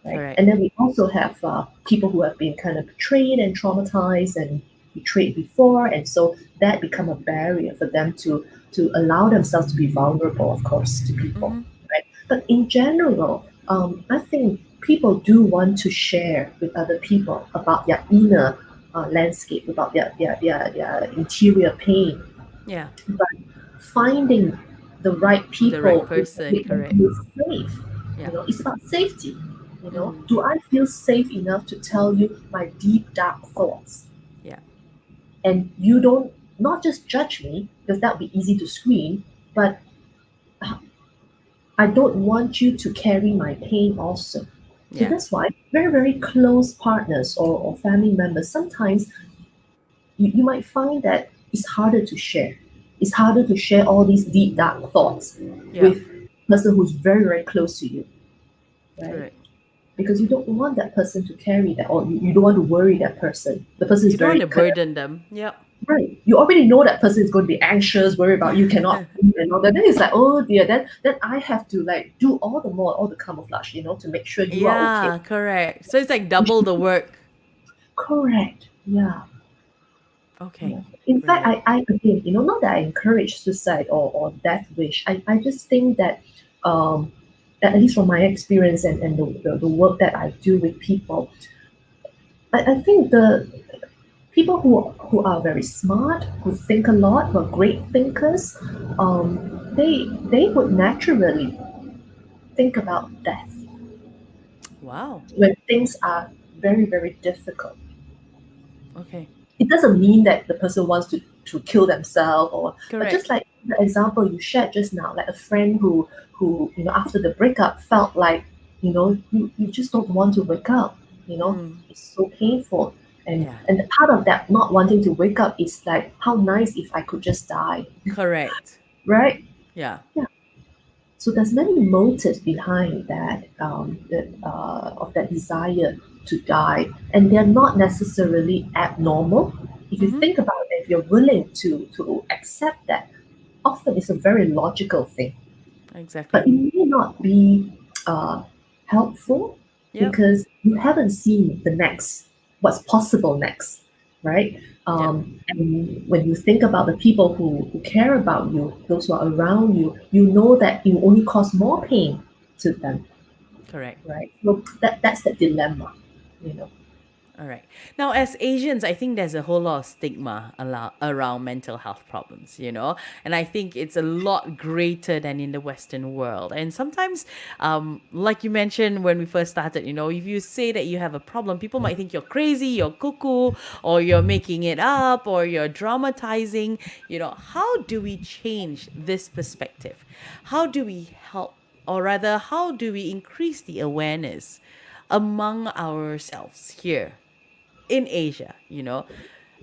right? correct. And then we also have people who have been kind of betrayed and traumatized and betrayed before, and so that become a barrier for them to allow themselves to be vulnerable, of course, to people, Mm-hmm. right? But in general, I think people do want to share with other people about their inner landscape, about their interior pain, Yeah, but finding the right the right people who person. make them Correct. feel safe. Yeah. It's about safety. Mm, Do I feel safe enough to tell you my deep dark thoughts, yeah. and you don't, not just judge me, because that would be easy to screen, but I don't want you to carry my pain also. So Yeah. that's why very, very close partners or family members, sometimes you might find that it's harder to share. It's harder to share all these deep, dark thoughts Yeah. with a person who's very, very close to you, right? Correct. Because you don't want that person to carry that, or you don't want to worry that person. The person is You don't want very to clear, burden them. Yep. right? You already know that person is going to be anxious, worry about you cannot sleep and all that. Then it's like, oh dear, then I have to like do all the camouflage, to make sure you are okay. Yeah, correct. So it's like double the work. Correct. Yeah. Okay. Yeah. In fact, Brilliant. I again, not that I encourage suicide or death wish. I just think that, um, at least from my experience and the work that I do with people, I think the people who are very smart, who think a lot, who are great thinkers, they would naturally think about death Wow. when things are very, very difficult. Okay. It doesn't mean that the person wants to kill themselves, or but just Correct. like the example you shared just now, like a friend who after the breakup felt like, you just don't want to wake up, Mm. it's so painful. and Yeah. and the part of that not wanting to wake up is like, how nice if I could just die, Correct. right? Yeah. Yeah. So there's many motives behind that, of that desire to die, and they're not necessarily abnormal. If you Mm-hmm. think about it, if you're willing to accept that, often it's a very logical thing, but Exactly. it may not be helpful Yep. because you haven't seen what's possible next, right? Yep. And when you think about the people who care about you, those who are around you, you know that it will only cause more pain to them, Correct. right? So that's the dilemma, you know. All right. Now, as Asians, I think there's a whole lot of stigma around mental health problems, and I think it's a lot greater than in the Western world. And sometimes, like you mentioned when we first started, if you say that you have a problem, people might think you're crazy, you're cuckoo, or you're making it up, or you're dramatizing. How do we change this perspective? How do we help, or rather, how do we increase the awareness among ourselves here in Asia,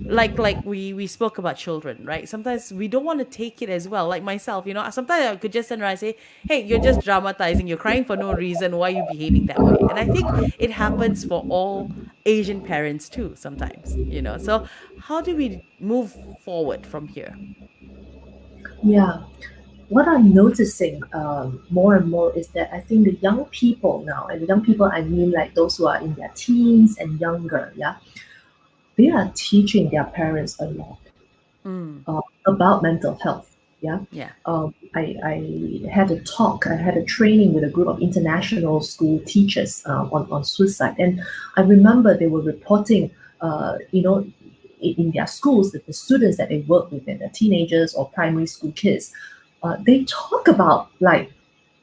like we spoke about children, right? Sometimes we don't want to take it as well. Like myself, sometimes I could just turn around and say, "Hey, you're just dramatizing. You're crying for no reason. Why are you behaving that way?" And I think it happens for all Asian parents too sometimes, So how do we move forward from here? Yeah. What I'm noticing, more and more, is that I think the young people now, and young people I mean like those who are in their teens and younger, yeah, they are teaching their parents a lot, Mm, about mental health. Yeah. yeah. I had a talk, I had a training with a group of international school teachers, on suicide. And I remember they were reporting, in their schools, that the students that they work with, and the teenagers or primary school kids, they talk about like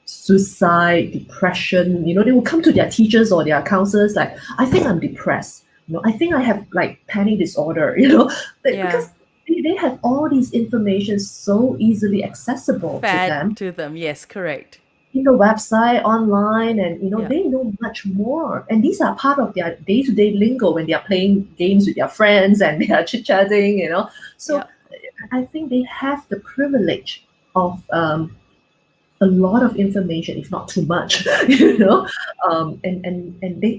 suicide, depression. They will come to their teachers or their counselors like, I think I'm depressed. I think I have like panic disorder, Yeah. because they have all these information so easily accessible to Fed them to them. Yes, correct. in the website, online, and Yeah. they know much more. And these are part of their day-to-day lingo when they are playing games with their friends and they are chit-chatting. So Yeah. I think they have the privilege of, a lot of information, if not too much, and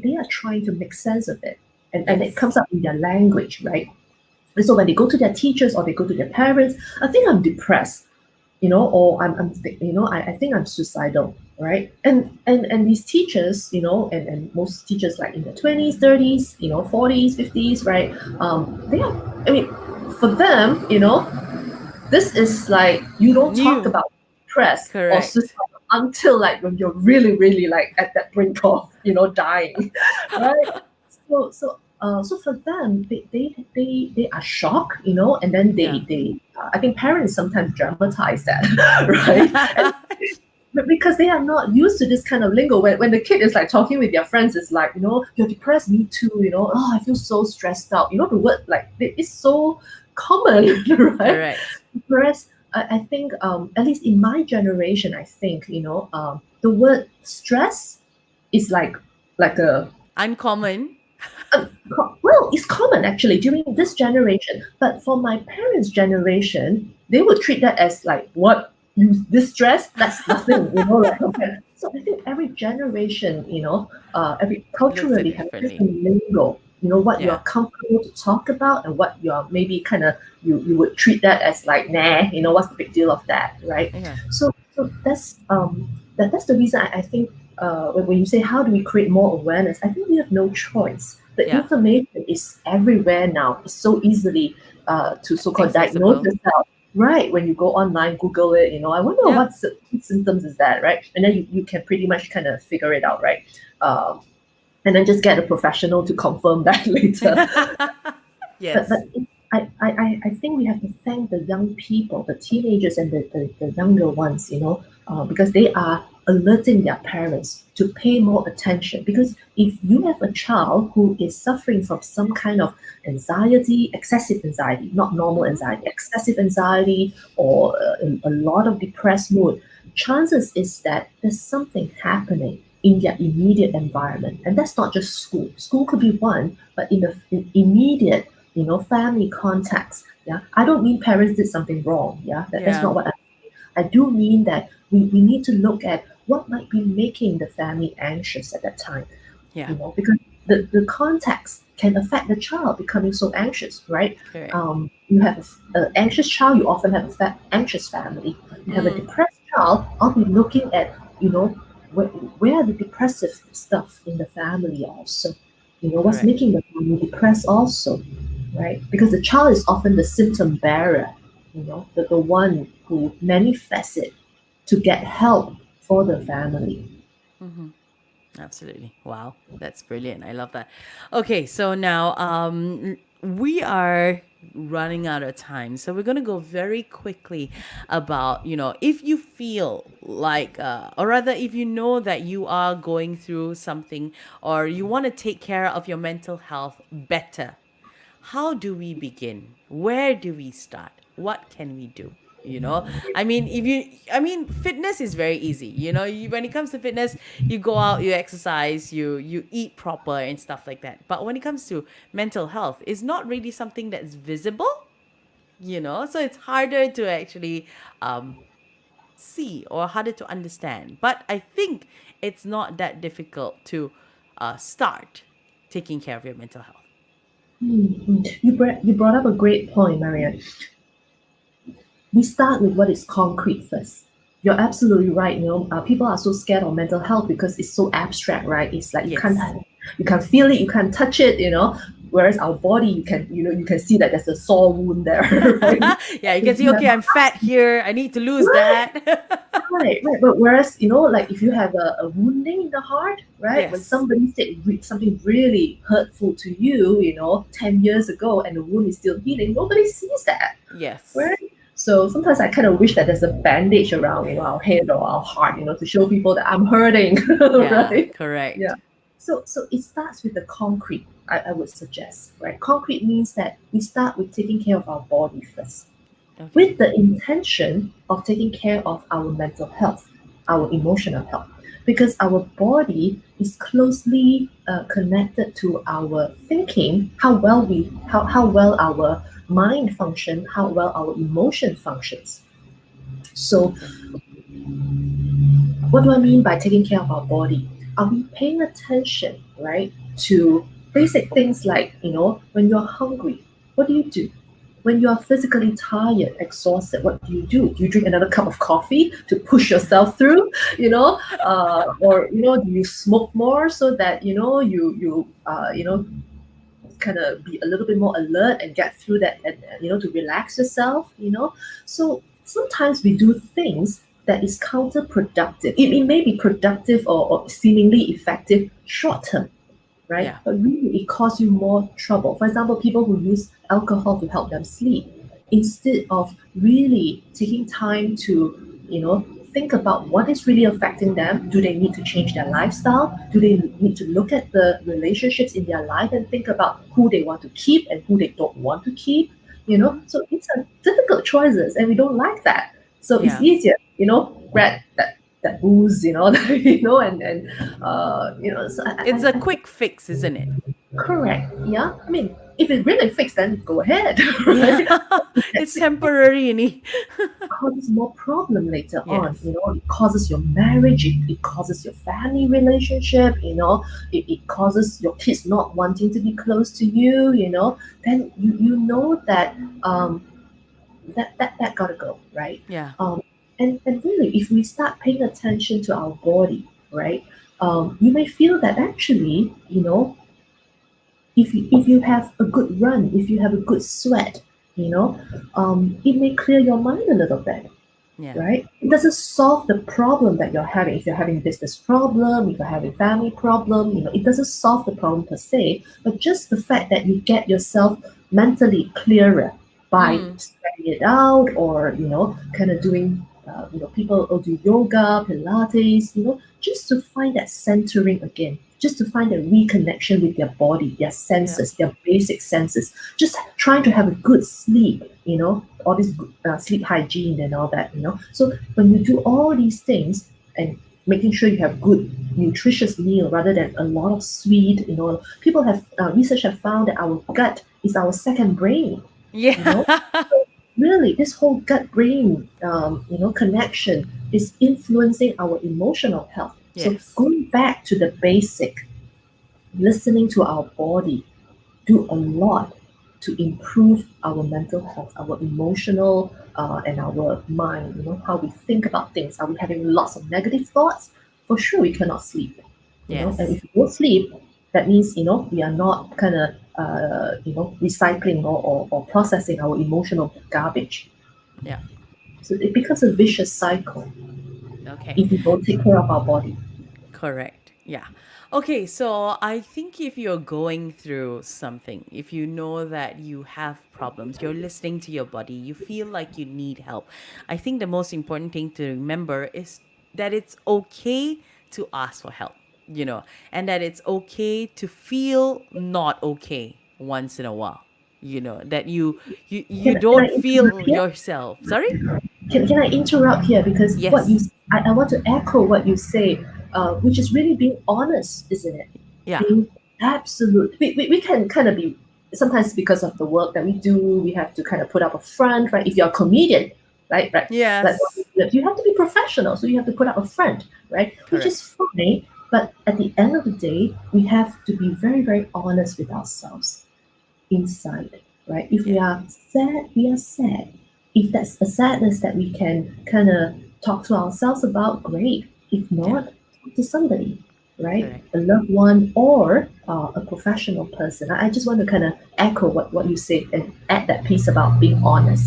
they are trying to make sense of it. And it Yes. comes up in their language, right? And so when they go to their teachers or they go to their parents, I think I'm depressed, or I think I'm suicidal, right? And these teachers, and most teachers like in their 20s, 30s, 40s, 50s, right? They are, I mean, for them, this is like, you don't talk New. about depressed or suicide Correct. until like when you're really, really like at that brink of, dying, right? So for them, they are shocked, and then Yeah. I think parents sometimes dramatize that, right? And but because they are not used to this kind of lingo, when the kid is like talking with their friends, it's like, you're depressed, me too, oh, I feel so stressed out. The word like it's so common, right? Correct. Whereas I think at least in my generation, I think the word stress is like a Uncommon. well, it's common actually during this generation. But for my parents' generation, they would treat that as like what you this stress, that's nothing, like okay. So I think every generation, every Looks at culturally it has differently. different lingo. What you're Yeah. comfortable to talk about and what you're maybe kind of you would treat that as like nah, what's the big deal of that, right? Yeah. So that's the reason I think when you say how do we create more awareness, I think we have no choice. The Yeah. information is everywhere now. It's so easily to so-called diagnose Accessible. yourself. Right, when you go online, Google it, I wonder Yep. what symptoms is that, right? And then you can pretty much kind of figure it out, right? Um, and then just get a professional to confirm that later. But Yes. I think we have to thank the young people, the teenagers and the younger ones, because they are alerting their parents to pay more attention. Because if you have a child who is suffering from some kind of anxiety, excessive anxiety, not normal Mm-hmm. anxiety, excessive anxiety, or a lot of depressed mood, chances is that there's something happening in their immediate environment. And that's not just school. School could be one, but in the immediate family context. Yeah, I don't mean parents did something wrong. Yeah, that's Yeah. not what I do mean that we need to look at what might be making the family anxious at that time, Yeah. because the context can affect the child becoming so anxious, right? Correct. You have an anxious child, you often have a anxious family. You have a Mm. depressed child, I'll be looking at, where are the depressive stuff in the family also? What's Correct. making the family depressed also, right? Because the child is often the symptom bearer, the one who manifests it to get help for the family. Mm-hmm. Absolutely. Wow. That's brilliant. I love that. Okay, so now we are running out of time. So we're going to go very quickly about, if you feel like or rather if you know that you are going through something or you want to take care of your mental health better, how do we begin? Where do we start? What can we do? I mean, fitness is very easy. When it comes to fitness, you go out, you exercise, you eat proper and stuff like that. But when it comes to mental health, it's not really something that's visible. So it's harder to actually um, see or harder to understand. But I think it's not that difficult to start taking care of your mental health. You brought up a great point, Marianne. We start with what is concrete first. You're absolutely right. People are so scared of mental health because it's so abstract, right? It's like Yes. you can't feel it, you can't touch it. Whereas our body, you can see that there's a sore wound there, right? Yeah, you can If see, you have okay, I'm fat here. I need to lose right, that. right. But whereas, like if you have a wounding in the heart, right? When Yes. somebody said something really hurtful to you, 10 years ago, and the wound is still healing, nobody sees that, Yes. right? So sometimes I kind of wish that there's a bandage around, our head or our heart, to show people that I'm hurting, Yeah, right? Yeah. correct. So it starts with the concrete, I would suggest, right? Concrete means that we start with taking care of our body first Okay. with the intention of taking care of our mental health, our emotional health, because our body is closely connected to our thinking, how well our mind function, how well our emotion functions. So, Okay. what do I mean by taking care of our body? Are we paying attention, right, to basic things like, when you're hungry, what do you do? When you are physically tired, exhausted, what do you do? Do you drink another cup of coffee to push yourself through? Or do you smoke more so that you kind of be a little bit more alert and get through that, and to relax yourself? So sometimes we do things that is counterproductive. It may be productive or seemingly effective short term, right? Yeah. But really, it causes you more trouble. For example, people who use alcohol to help them sleep, instead of really taking time to, think about what is really affecting them. Do they need to change their lifestyle? Do they need to look at the relationships in their life and think about who they want to keep and who they don't want to keep? you know. Mm-hmm. So it's a difficult choices, and we don't like that. So it's Yeah. easier, grab that booze, and So It's a I quick fix, isn't it? correct, yeah. I mean, if it really fixed, then go ahead, Yeah. right? It's That's it. temporary, Causes more problem later on. Yes. It causes your marriage, it causes your family relationship. It causes your kids not wanting to be close to you. Then you know that that gotta go, right? Yeah. And really, if we start paying attention to our body, right, you may feel that actually, if you have a good run, if you have a good sweat, it may clear your mind a little bit, Yeah. right? It doesn't solve the problem that you're having. If you're having business problem, if you're having family problem, it doesn't solve the problem per se, but just the fact that you get yourself mentally clearer by Mm. spreading it out, or kind of doing. People will do yoga, Pilates, just to find that centering again, just to find a reconnection with their body, their Yeah. senses, their basic senses. Just trying to have a good sleep, all this sleep hygiene and all that. So when you do all these things and making sure you have good nutritious meal rather than a lot of sweet, people have research have found that our gut is our second brain. you Yeah. know Really, this whole gut brain connection is influencing our emotional health. So Yes. going back to the basic, listening to our body do a lot to improve our mental health, our emotional, and our mind. How we think about things. Are we having lots of negative thoughts? For sure, we cannot sleep. And Yes. if we don't sleep, that means we are not kind of recycling, or processing our emotional garbage. Yeah. So it becomes a vicious cycle Okay. if we don't take care of our body. Correct. Yeah. Okay, so I think if you're going through something, if you know that you have problems, you're listening to your body, you feel like you need help, I think the most important thing to remember is that it's okay to ask for help, and that it's okay to feel not okay once in a while. That you Can I don't interrupt feel here? yourself. Sorry? Can I interrupt here, because Yes. I want to echo what you say, which is really being honest, isn't it? Yeah. Being absolute. We can kind of be, sometimes because of the work that we do, we have to kind of put up a front, right? If you're a comedian, right, like what Yes. you have to be professional, so you have to put up a front, right? Which is Correct. fine, but at the end of the day, we have to be very, very honest with ourselves inside, right? If we Yeah. are sad, we are sad. If that's a sadness that we can kind of talk to ourselves about, great. If Yeah. not, talk to somebody, right? Correct. A loved one, or a professional person. I just want to kind of echo what you said and add that piece about being honest.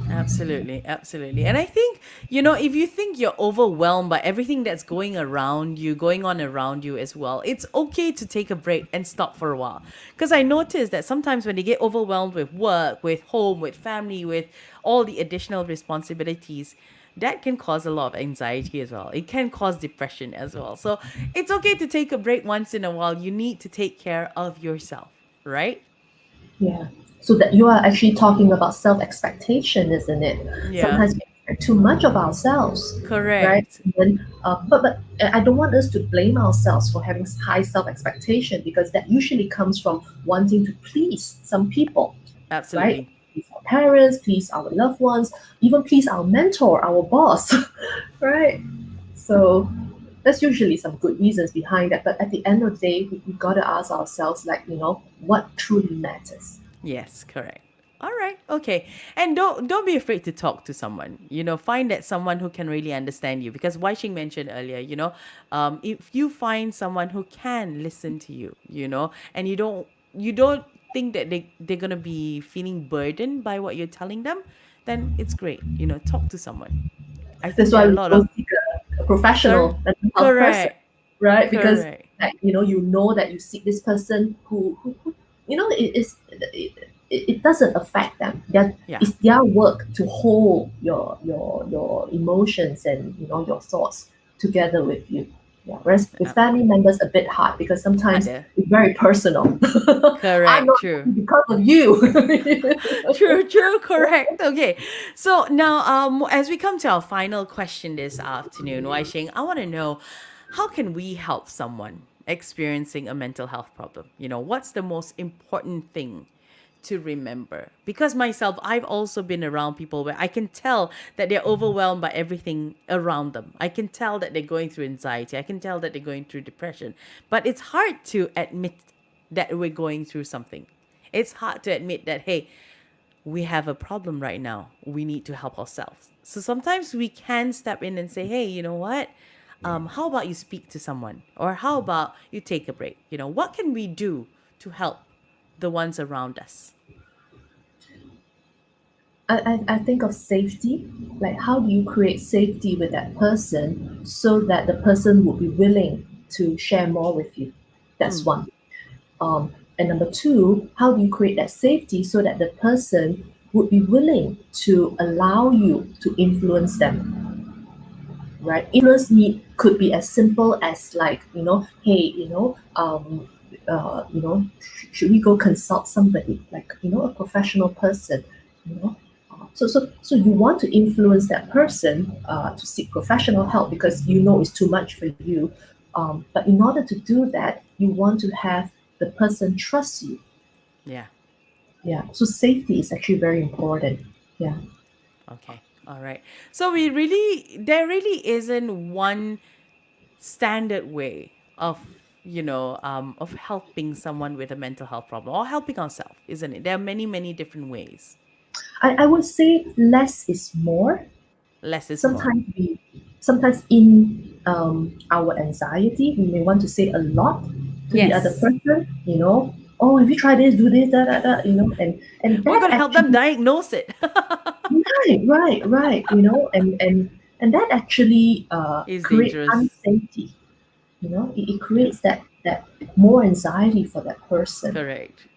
Absolutely, absolutely. And I think, if you think you're overwhelmed by everything that's going on around you as well, it's okay to take a break and stop for a while. Because I noticed that sometimes when they get overwhelmed with work, with home, with family, with all the additional responsibilities, that can cause a lot of anxiety as well. It can cause depression as well. So it's okay to take a break once in a while. You need to take care of yourself, right? Yeah. So that you are actually talking about self expectation, isn't it? Yeah, Sometimes we expect too much of ourselves, right? correct. And then, but I don't want us to blame ourselves for having high self expectation, because that usually comes from wanting to please some people, right? Absolutely. Please our parents, please our loved ones, even please our mentor, our boss, right? So there's usually some good reasons behind that. But at the end of the day, we got to ask ourselves, like, what truly matters. Yes, correct. All right. Okay. And don't be afraid to talk to someone. Find that someone who can really understand you, because Wai Shing mentioned earlier, if you find someone who can listen to you, and you don't think that they're going to be feeling burdened by what you're telling them, then it's great. Talk to someone. I think That's there why are a we lot go of seek a professional mental health person, correct. right? Because Correct. like, you know that you seek this person who it doesn't affect them. Yeah. It's their work to hold your emotions and your thoughts together with you. Yeah. Whereas with family members, a bit hard because sometimes Ada. it's very personal. I'm Correct, not true. happy because of you. True, true, correct. Okay. So now as we come to our final question this afternoon, Wai Sheng, I want to know, how can we help someone experiencing a mental health problem? What's the most important thing to remember? Because myself, I've also been around people where I can tell that they're overwhelmed by everything around them. I can tell that they're going through anxiety. I can tell that they're going through depression. But it's hard to admit that we're going through something. It's hard to admit that, hey, we have a problem right now. We need to help ourselves. So sometimes we can step in and say, hey, you know what? How about you speak to someone? Or how about you take a break? What can we do to help the ones around us? I think of safety, like how do you create safety with that person so that the person would be willing to share more with you? That's Mm, one. And number two, how do you create that safety so that the person would be willing to allow you to influence them, right? Influence me could be as simple as like, hey, should we go consult somebody, like, a professional person, you know? So you want to influence that person to seek professional help because you know it's too much for you. But in order to do that, you want to have the person trust you. yeah. Yeah. So safety is actually very important. Yeah. Okay. All right. So there really isn't one standard way of helping someone with a mental health problem or helping ourselves, isn't it? There are many, many different ways. I would say less is more. Less is more. Sometimes in our anxiety, we may want to say a lot to the other Yes. person, oh, have you tried this, do this, da, da, da, and We're that going to help them actually, diagnose it. right, and that actually Is creates dangerous. unsafety, it Yeah. creates that more anxiety for that person. Correct.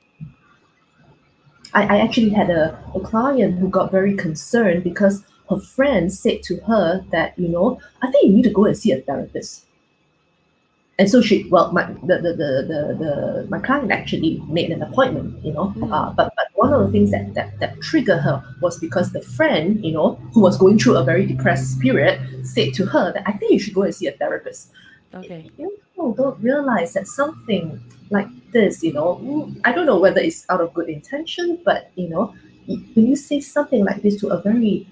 I actually had a client who got very concerned because her friend said to her that, I think you need to go and see a therapist. And so she, well, my client actually made an appointment, Mm. but one of the things that triggered her was because the friend, who was going through a very depressed period, said to her that I think you should go and see a therapist. Okay. People don't realize that something like this, I don't know whether it's out of good intention, but when you say something like this to a very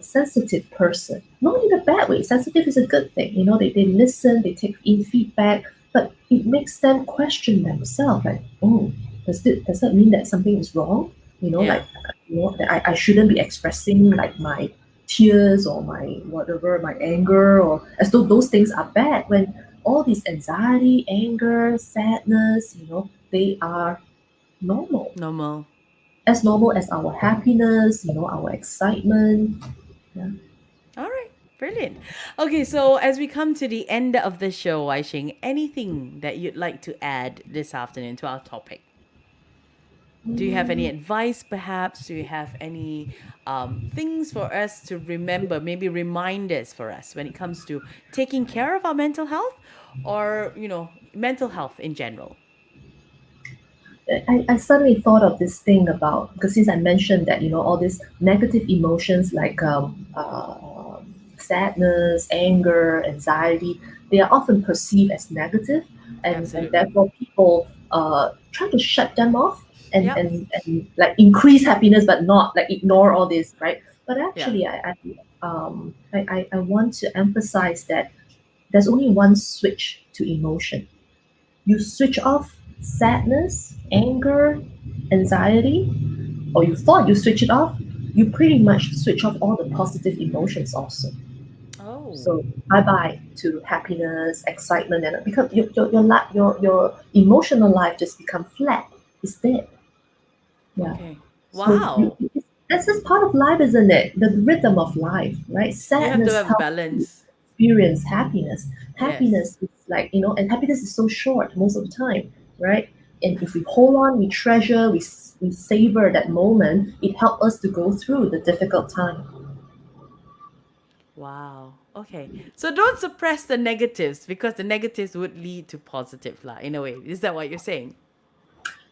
sensitive person, not in a bad way, sensitive is a good thing. They listen, they take in feedback, but it makes them question themselves, like, oh, does that mean that something is wrong? Yeah. Like, that I shouldn't be expressing like my tears or my whatever, my anger, or as though those things are bad when all this anxiety, anger, sadness, they are normal, Normal. as normal as our happiness, our excitement. Yeah. All right. Brilliant. Okay, so as we come to the end of the show, Aishing, anything that you'd like to add this afternoon to our topic? Do you have any advice, perhaps? Do you have any things for us to remember, maybe reminders for us when it comes to taking care of our mental health or, mental health in general? I suddenly thought of this thing about, because since I mentioned that all these negative emotions like sadness, anger, anxiety, they are often perceived as negative, and Absolutely. therefore people try to shut them off and, Yep. and like increase happiness, but not like ignore all this, right? But Yeah. actually, I want to emphasize that there's only one switch to emotion. You switch off sadness, anger, anxiety, or you thought you switch it off, you pretty much switch off all the positive emotions also. Oh, So bye bye to happiness, excitement, and because your emotional life just become flat. It's dead. Yeah. okay. So Wow. that's just part of life, isn't it? The rhythm of life, right? You have to Sadness have helps you balance. experience happiness. Yes. Happiness is like, and happiness is so short most of the time, right? And if we hold on, we treasure, we savor that moment, it helps us to go through the difficult time. Wow. Okay. So don't suppress the negatives because the negatives would lead to positive lah, in a way. Is that what you're saying?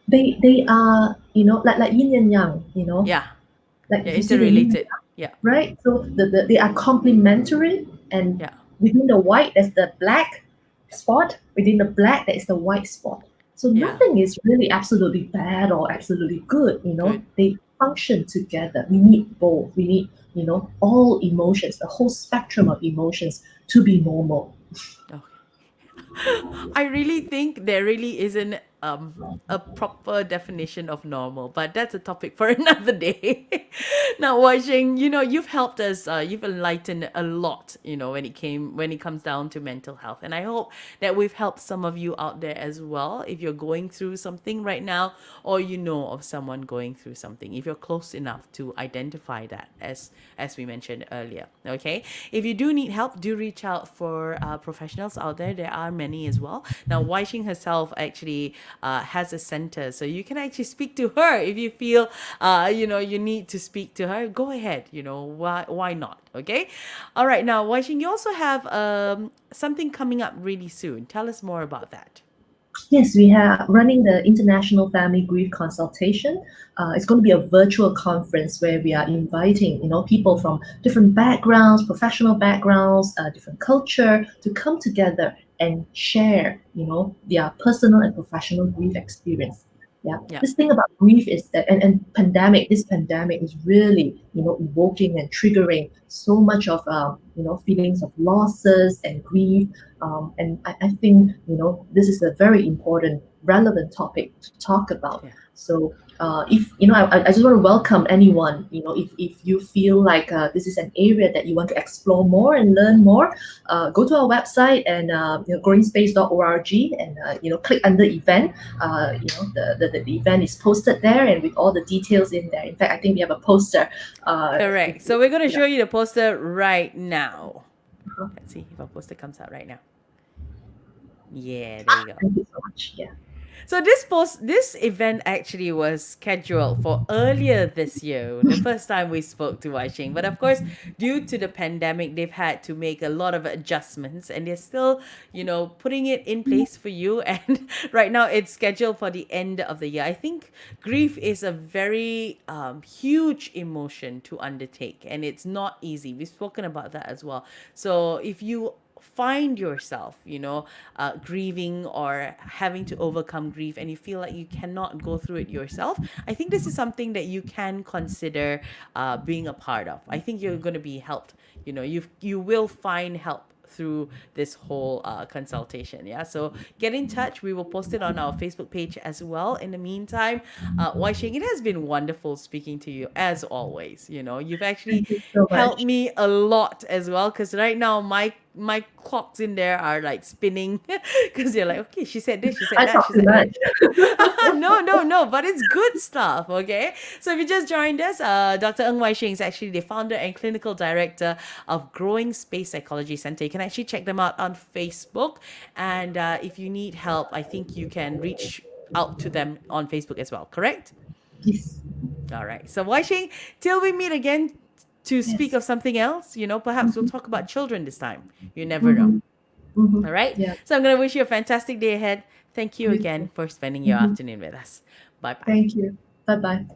They are, like yin and yang, Yeah. like Yeah, if you see the yin, interrelated. Yeah. right? So they are complementary, and Yeah. within the white, there's the black spot. Within the black, there is the white spot. So Yeah. nothing is really absolutely bad or absolutely good. Good. They function together. We need both. We need, all emotions, the whole spectrum of emotions to be normal. Okay. I really think there really isn't a proper definition of normal, but that's a topic for another day. Now, watching, you've helped us, you've enlightened a lot, when it comes down to mental health, and I hope that we've helped some of you out there as well. If you're going through something right now, or you know of someone going through something, if you're close enough to identify that, as we mentioned earlier. Okay, if you do need help, do reach out for professionals out there. There are many as well. Now, Wai Shing herself actually has a center, so you can actually speak to her if you feel you need to speak to her. Go ahead. Why not? Okay. All right. Now, Wai Shing, you also have something coming up really soon. Tell us more about that. Yes, we are running the International Family Grief Consultation. It's going to be a virtual conference where we are inviting, people from different backgrounds, professional backgrounds, different culture to come together and share, their personal and professional grief experience. Yeah, Yeah. this thing about grief is that, and this pandemic is really, evoking and triggering so much of, feelings of losses and grief, and I think, this is a very important, relevant topic to talk about. Yeah. So if I just want to welcome anyone. If you feel like this is an area that you want to explore more and learn more, go to our website and growing space.org, and click under event. The event is posted there, and with all the details in there. In fact, I think we have a poster. If Correct. you, So we're going to yeah. show you the poster right now. Let's see if our poster comes out right now. Yeah, there you go. Thank you so much. Yeah. So this event actually was scheduled for earlier this year, the first time we spoke to Wai Shing. But of course, due to the pandemic, they've had to make a lot of adjustments, and they're still, putting it in place for you. And right now, it's scheduled for the end of the year. I think grief is a very huge emotion to undertake, and it's not easy. We've spoken about that as well. So if you find yourself, grieving or having to overcome grief, and you feel like you cannot go through it yourself, I think this is something that you can consider being a part of. I think you're going to be helped. You will find help through this whole consultation. Yeah. So get in touch. We will post it on our Facebook page as well. In the meantime, Wai Shing, it has been wonderful speaking to you as always. You've actually Thank you so helped much. me a lot as well, because right now my clocks in there are like spinning because you're like, okay, she said this, she said I that, talk she too said that. much. No, no, no, but it's good stuff. Okay, so if you just joined us, Dr. Ng Wai Sheng is actually the founder and clinical director of Growing Space Psychology Center. You can actually check them out on Facebook, and if you need help, I think you can reach out to them on Facebook as well. Correct? Yes. All right. So Wai Sheng, till we meet again to speak Yes. of something else, perhaps we'll talk about children this time. You never know. Mm-hmm. Mm-hmm. All right. Yeah. So I'm going to wish you a fantastic day ahead. Thank you You again too. for spending your Mm-hmm. afternoon with us. Bye bye. Thank you. Bye bye.